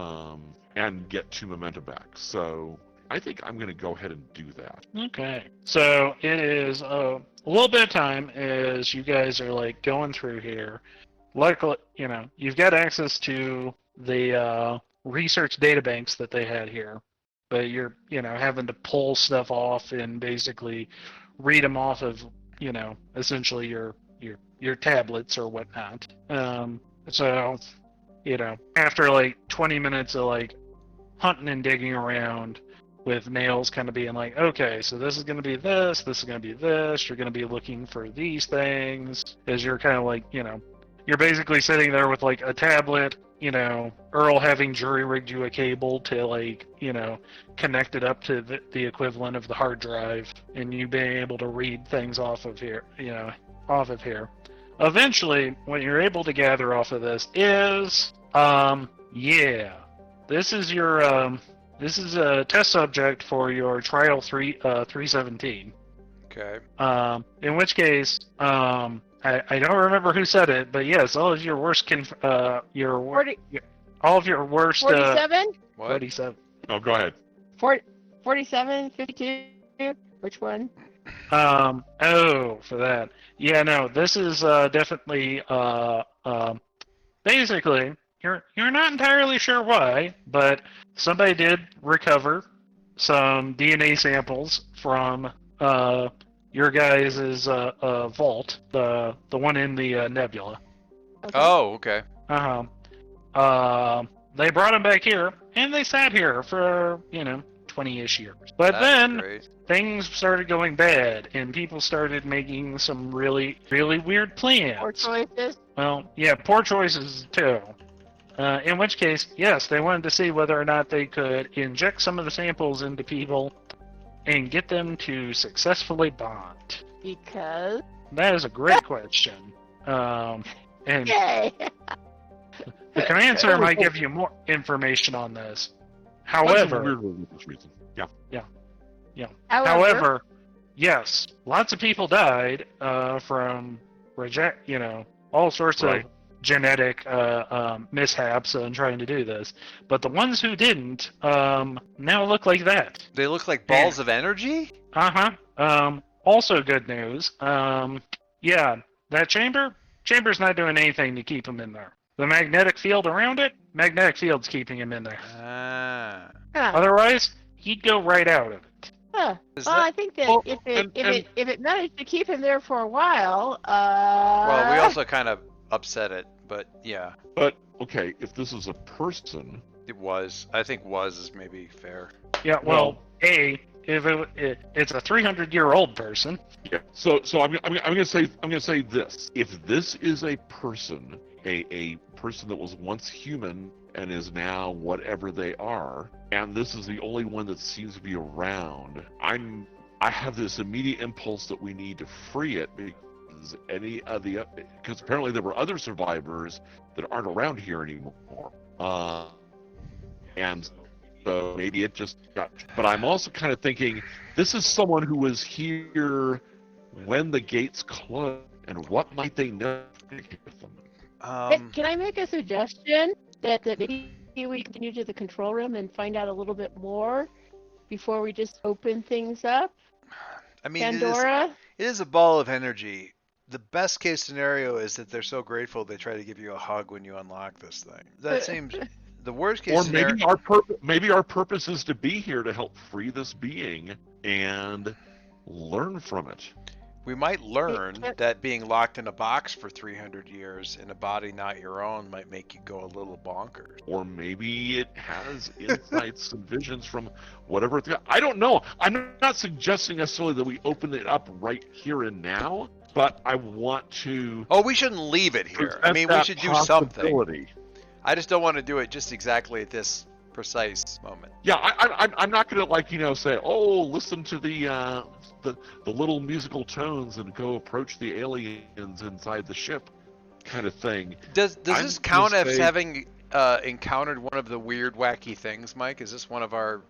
D: and get 2 momentum back. So I think I'm going to go ahead and do that.
A: okay. So it is a little bit of time as you guys are like going through here. Luckily, you've got access to the research databanks that they had here, but you're having to pull stuff off and basically read them off of essentially your tablets or whatnot. So after like 20 minutes of like hunting and digging around, with Nails kind of being like, okay, so this is going to be this is going to be this, you're going to be looking for these things, as you're kind of like, you're basically sitting there with like a tablet, Earl having jury-rigged you a cable to like, connect it up to the equivalent of the hard drive, and you being able to read things off of here. Eventually, what you're able to gather off of this is, this is a test subject for your trial 317.
C: Okay.
A: In which case, I don't remember who said it, but yes, all of your worst all of your worst
B: 47?
C: What?
A: 47.
D: Oh, go ahead.
B: 47, 52? Which one?
A: For that. Yeah, no, this is definitely basically you're not entirely sure why, but somebody did recover some DNA samples from your guys' vault, the one in the nebula.
B: Okay.
C: Oh, okay.
A: They brought them back here, and they sat here for 20-ish years. But
C: That's
A: then
C: great.
A: things started going bad, and people started making some really, really weird plans.
B: Poor choices.
A: Well, yeah, poor choices too. In which case, yes, they wanted to see whether or not they could inject some of the samples into people and get them to successfully bond.
B: Because?
A: That is a great question. And
B: Yay!
A: the command center might give you more information on this.
D: That's a
A: However,
D: weird religious reason. Yeah.
A: However, yes, lots of people died from reject, all sorts
D: Right.
A: of genetic mishaps in trying to do this. But the ones who didn't now look like that.
C: They look like balls of energy?
A: Also good news. Yeah, that chamber's not doing anything to keep him in there. The magnetic field around it, magnetic field's keeping him in there.
C: Ah.
B: Huh.
A: Otherwise, he'd go right out of it.
B: Huh.
C: Is
B: Well,
C: that-
B: I think that
D: Well,
B: if
D: and-
B: it managed to keep him there for a while,
C: Well, we also kind of upset it, but yeah,
D: But okay, if this is a person,
C: it was. I think was is maybe fair.
A: Yeah, well, if it's a 300-year-old person.
D: yeah. So I'm gonna say this: if this is a person, a person that was once human and is now whatever they are, and this is the only one that seems to be around, I have this immediate impulse that we need to free it because because apparently there were other survivors that aren't around here anymore, and so maybe it just got. But I'm also kind of thinking this is someone who was here when the gates closed, and what might they know with them?
B: Can I make a suggestion that maybe we continue to the control room and find out a little bit more before we just open things up?
C: I mean,
B: Pandora?
C: it is a ball of energy. The best case scenario is that they're so grateful they try to give you a hug when you unlock this thing. That seems the worst case
D: Or
C: scenario.
D: maybe our purpose is to be here to help free this being and learn from it.
C: We might learn
B: Yeah.
C: that being locked in a box for 300 years in a body not your own might make you go a little bonkers.
D: Or maybe it has insights and visions from whatever it's got. I don't know. I'm not suggesting necessarily that we open it up right here and now, but I want to.
C: Oh, we shouldn't leave it here. I
D: present
C: mean, we
D: that
C: should do something.
D: possibility.
C: I just don't want to do it just exactly at this precise moment.
D: Yeah, I'm not gonna say, oh, listen to the little musical tones and go approach the aliens inside the ship, kind of thing.
C: Does
D: I'm
C: this count
D: gonna
C: as
D: say-
C: having encountered one of the weird, wacky things, Mike? Is this one of our?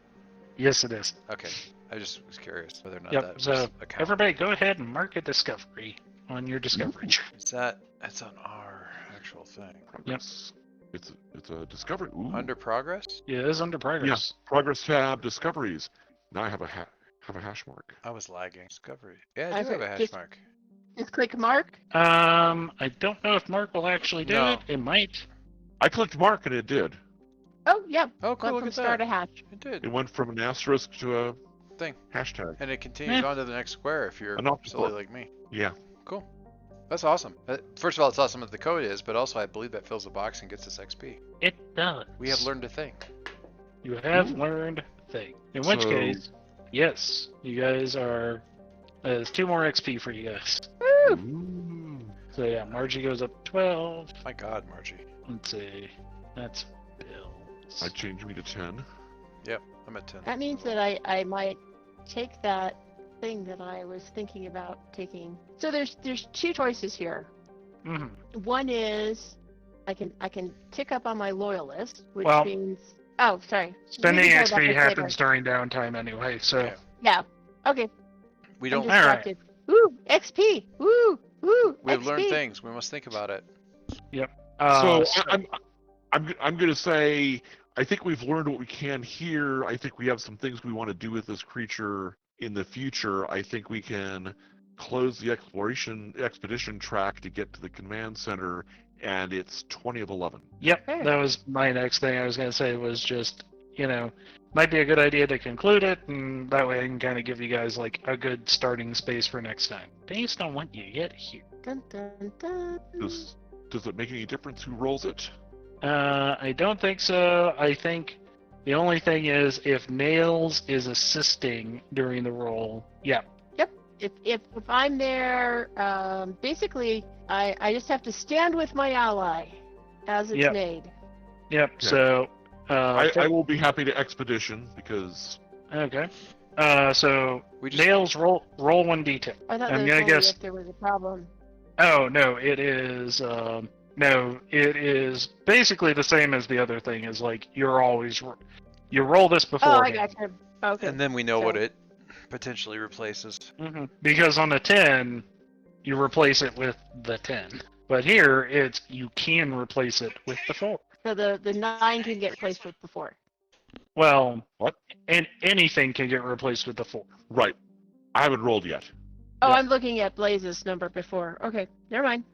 A: Yes, it is.
C: Okay, I just was curious whether or not
A: Yep.
C: that
A: So
C: was a count.
A: everybody, go ahead and mark a discovery on your discovery tree.
C: Is that's on our actual thing
D: Progress. It's a discovery. Ooh.
C: under progress?
A: Yeah, it is under progress.
D: Yes, progress tab, discoveries. Now I have a hash mark.
C: I was lagging. Discovery. Yeah, I do
B: Okay,
C: have a hash
B: just-
C: mark.
B: Just click mark.
A: I don't know if Mark will actually do
C: No.
A: it. It might.
D: I clicked mark and it did.
B: Oh, yeah.
C: Oh, cool!
B: Went
C: Look
B: from
C: at
B: start
C: that.
B: to hatch.
C: It did.
D: It went from an asterisk to a
C: Thing.
D: hashtag.
C: And it continues
A: Yeah.
C: on to the next square if you're
D: Enough
C: silly
D: for-
C: like me.
D: Yeah.
C: Cool. That's awesome. First of all, it's awesome what the code is, but also I believe that fills the box and gets us XP.
A: It does.
C: We have learned a thing.
A: You have learned a thing. In which
D: So-
A: case, yes, you guys are. There's 2 more XP for you guys.
B: Woo!
D: Ooh.
A: So yeah, Margie goes up 12.
C: My God, Margie.
A: Let's see. That's Bill's.
D: I changed me to 10.
C: Yep, I'm at 10.
B: That means that I might take that thing that I was thinking about taking. So there's 2 choices here.
A: Mhm.
B: One is I can tick up on my loyalist, which
A: Well-
B: means sorry.
A: Spending
B: We can talk about
A: XP
B: this
A: happens
B: later.
A: during downtime anyway, so.
C: Yeah.
B: Yeah. Okay.
C: We
B: I'm
C: don't.
A: Alright.
B: distracted. Woo! XP. Woo! Woo!
C: We have
B: XP.
C: learned things. We must think about it.
D: So I'm going to say I think we've learned what we can here. I think we have some things we want to do with this creature in the future. I think we can close the expedition track to get to the command center, and it's 20 of 11.
A: Yep,
B: Okay.
A: that was my next thing I was going to say was just, might be a good idea to conclude it, and that way I can kind of give you guys like a good starting space for next time, based on what you get here.
B: Dun, dun, dun.
D: Does it make any difference who rolls it?
A: I don't think so. I think the only thing is if Nails is assisting during the roll, yeah.
B: If I'm there, basically I just have to stand with my ally as it's
A: Yep.
B: made.
A: Yep,
D: Okay.
A: so...
D: I will be happy to expedition because
A: Okay. So
C: We just.
A: Nails roll 1d10.
B: I thought
A: I'm
B: that was
A: gonna
B: only
A: guess-
B: if there was a problem.
A: Oh no, it is it is basically the same as the other thing. Is like you're always you roll this
B: Oh,
A: before.
B: I gotcha. Okay.
C: And then we know what
B: So-
C: it potentially replaces.
A: Because on a 10, you replace it with the 10. But here, it's you can replace it with the 4.
B: So the 9 can get replaced with the 4.
A: Well,
D: What?
A: and anything can get replaced with the 4.
D: Right. I haven't rolled yet.
B: Oh,
A: Yep.
B: I'm looking at Blaze's number before. Okay, never mind.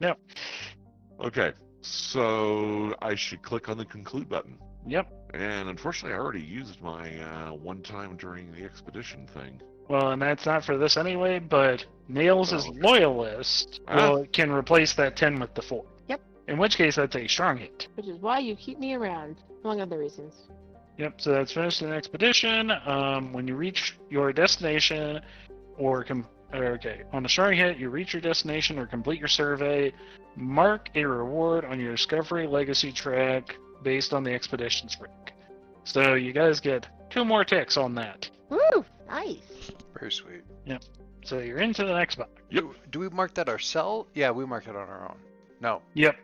D: Okay. So I should click on the conclude button.
A: Yep.
D: And unfortunately, I already used my one time during the expedition thing.
A: Well, and that's not for this anyway, but Nails is
D: Oh, okay.
A: loyalist. Well, it can replace that 10 with the 4.
B: Yep.
A: In which case, that's a strong hit.
B: Which is why you keep me around, among other reasons.
A: Yep, so that's finished an expedition. When you reach your destination, on a strong hit, you reach your destination or complete your survey, mark a reward on your Discovery Legacy track based on the expedition's rank. So you guys get 2 more ticks on that.
B: Woo! Nice.
C: Very sweet.
A: So you're into the next box.
C: Do we mark that ourselves? Yeah, we mark it on our own. No.
A: Yep.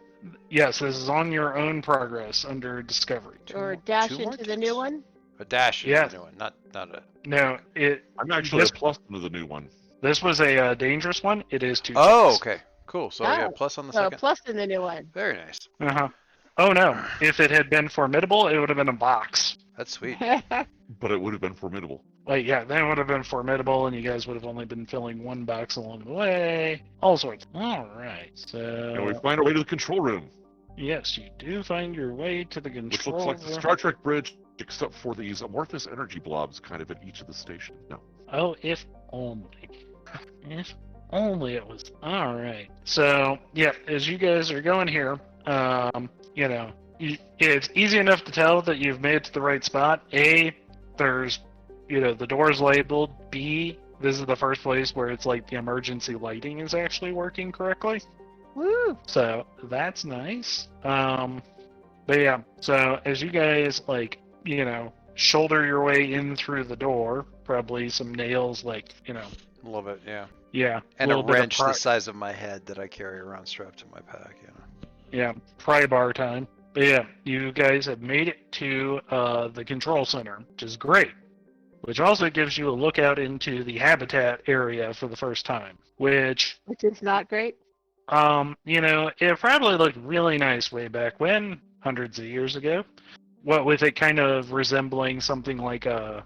A: Yes, this is on your own progress under Discovery.
B: Or
C: Two
B: dash
C: more
B: into the
C: ticks?
B: new one.
C: A dash is
A: Yes.
C: the new one, not a.
A: No,
D: I'm actually
A: This-
D: a plus into the new one.
A: this was a dangerous one. It is 2
C: Oh,
A: ticks.
C: okay. Cool. So yeah,
B: Oh.
C: plus on the
B: So
C: second.
B: plus in the new one.
C: Very nice.
A: Uh-huh. Oh no, if it had been formidable, it would have been a box.
C: That's sweet.
D: But it would have been formidable.
A: Like, yeah, then it would have been formidable, and you guys would have only been filling 1 box along the way. All sorts. All right,
D: And we
A: so
D: find our way to the control room,
A: yes, you do find your way to the
D: which
A: control
D: looks like the
A: room.
D: Star Trek bridge, except for these amorphous energy blobs kind of at each of the stations. No.
A: Oh, if only. If only it was. All right. So, yeah, as you guys are going here, it's easy enough to tell that you've made it to the right spot. A, there's, the door's labeled. B, this is the first place where it's like the emergency lighting is actually working correctly.
B: Woo!
A: So that's nice. But yeah, so as you guys shoulder your way in through the door, probably some nails,
C: Love it. Yeah.
A: yeah,
C: And a
A: little bit of
C: wrench the size of my head that I carry around strapped in my pack.
A: yeah, pry bar time. But yeah, you guys have made it to the control center, which is great. Which also gives you a look out into the habitat area for the first time, which
B: is not great.
A: it probably looked really nice way back when, hundreds of years ago. What with it kind of resembling something like a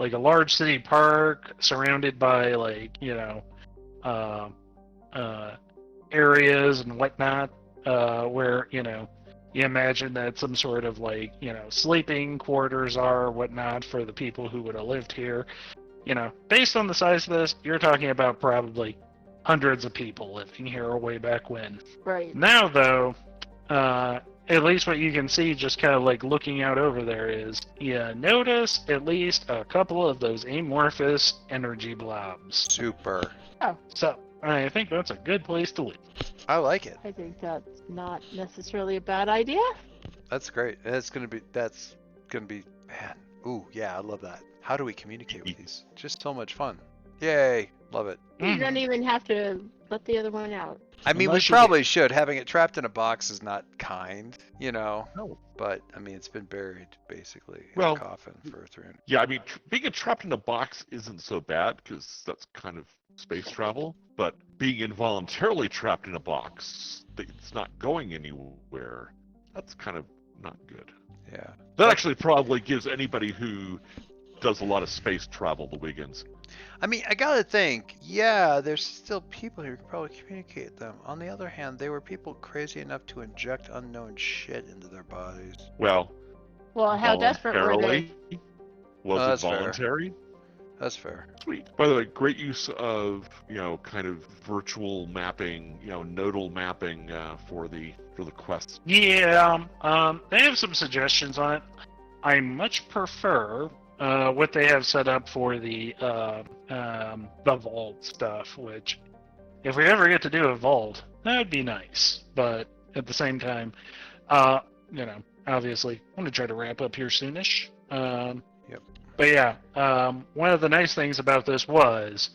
A: large city park surrounded by areas and whatnot, where you imagine that some sort of sleeping quarters are whatnot for the people who would have lived here. Based on the size of this, you're talking about probably hundreds of people living here way back when.
B: Right.
A: Now, though, at least what you can see just kind of looking out over there is you notice at least a couple of those amorphous energy blobs.
C: Super.
A: So, I think that's a good place to live.
C: I like it.
B: I think that's not necessarily a bad idea.
C: That's great. That's gonna be. Man. Ooh, yeah, I love that. How do we communicate with these? Just so much fun. Yay, love it.
B: You don't even have to let the other one out.
C: I mean,
A: Unless
C: we
A: you
C: probably should. Having it trapped in a box is not kind,
D: No.
C: But I mean, it's been buried basically in
D: Well,
C: a coffin for 300.
D: Yeah, I mean, being trapped in a box isn't so bad because that's kind of space travel. But being involuntarily trapped in a box that's not going anywhere, that's kind of not good.
C: Yeah.
D: That actually probably gives anybody who does a lot of space travel the Wiggins.
C: I mean, I gotta think, yeah, there's still people here who could probably communicate with them. On the other hand, they were people crazy enough to inject unknown shit into their bodies.
D: Well,
B: How desperate were they?
D: voluntarily? Was
C: that's
D: it
C: fair.
D: voluntary?
C: That's fair.
D: Sweet. By the way, great use of kind of virtual mapping, nodal mapping for the quest.
A: Yeah, they have some suggestions on it. I much prefer what they have set up for the vault stuff, which, if we ever get to do a vault, that would be nice. But at the same time, obviously, I'm going to try to wrap up here soonish.
C: Yep.
A: But yeah, one of the nice things about this was,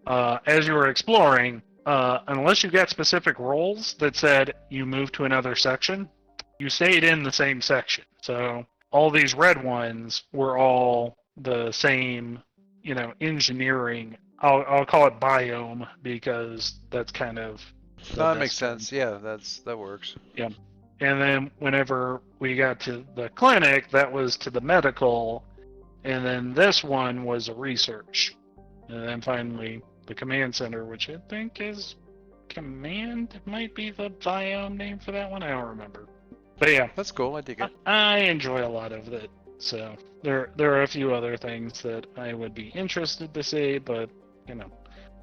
A: as you were exploring, unless you got specific roles that said you moved to another section, you stayed in the same section. So all these red ones were all the same engineering. I'll call it biome because that's kind of the
C: That
A: best
C: makes
A: term.
C: sense. Yeah, that works.
A: Yeah. And then whenever we got to the clinic, that was to the medical, and then this one was a research. And then finally the command center, which I think is command, might be the biome name for that one. I don't remember. But yeah,
C: That's cool. I dig it.
A: I enjoy a lot of it. So there are a few other things that I would be interested to see, but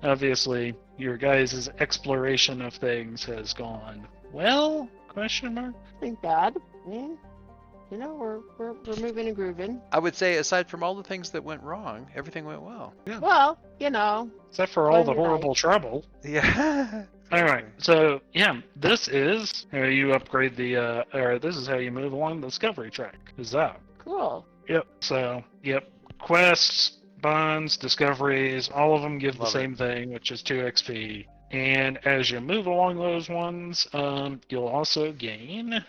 A: obviously your guys' exploration of things has gone well? Question mark.
B: Ain't bad. Yeah. We're moving and grooving.
C: I would say, aside from all the things that went wrong, everything went well.
D: Yeah.
B: Well,
A: Except for all the
B: Plenty
A: horrible trouble.
C: Yeah.
A: All right, so yeah, this is how you upgrade or this is how you move along the discovery track. Is that?
B: cool.
A: Yep. So, quests, bonds, discoveries, all of them give
C: Love
A: the same thing, which is 2 XP. And as you move along those ones, you'll also gain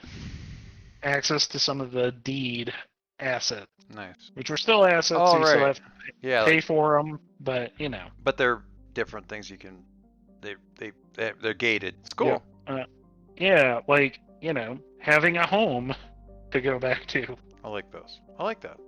A: access to some of the deed assets,
C: Nice.
A: which are still assets.
C: Oh,
A: so you still
C: right.
A: have to
C: Yeah.
A: pay for them, but
C: But they're different things you can. They're gated. It's cool.
A: Yeah, having a home to go back to.
C: I like those. I like that.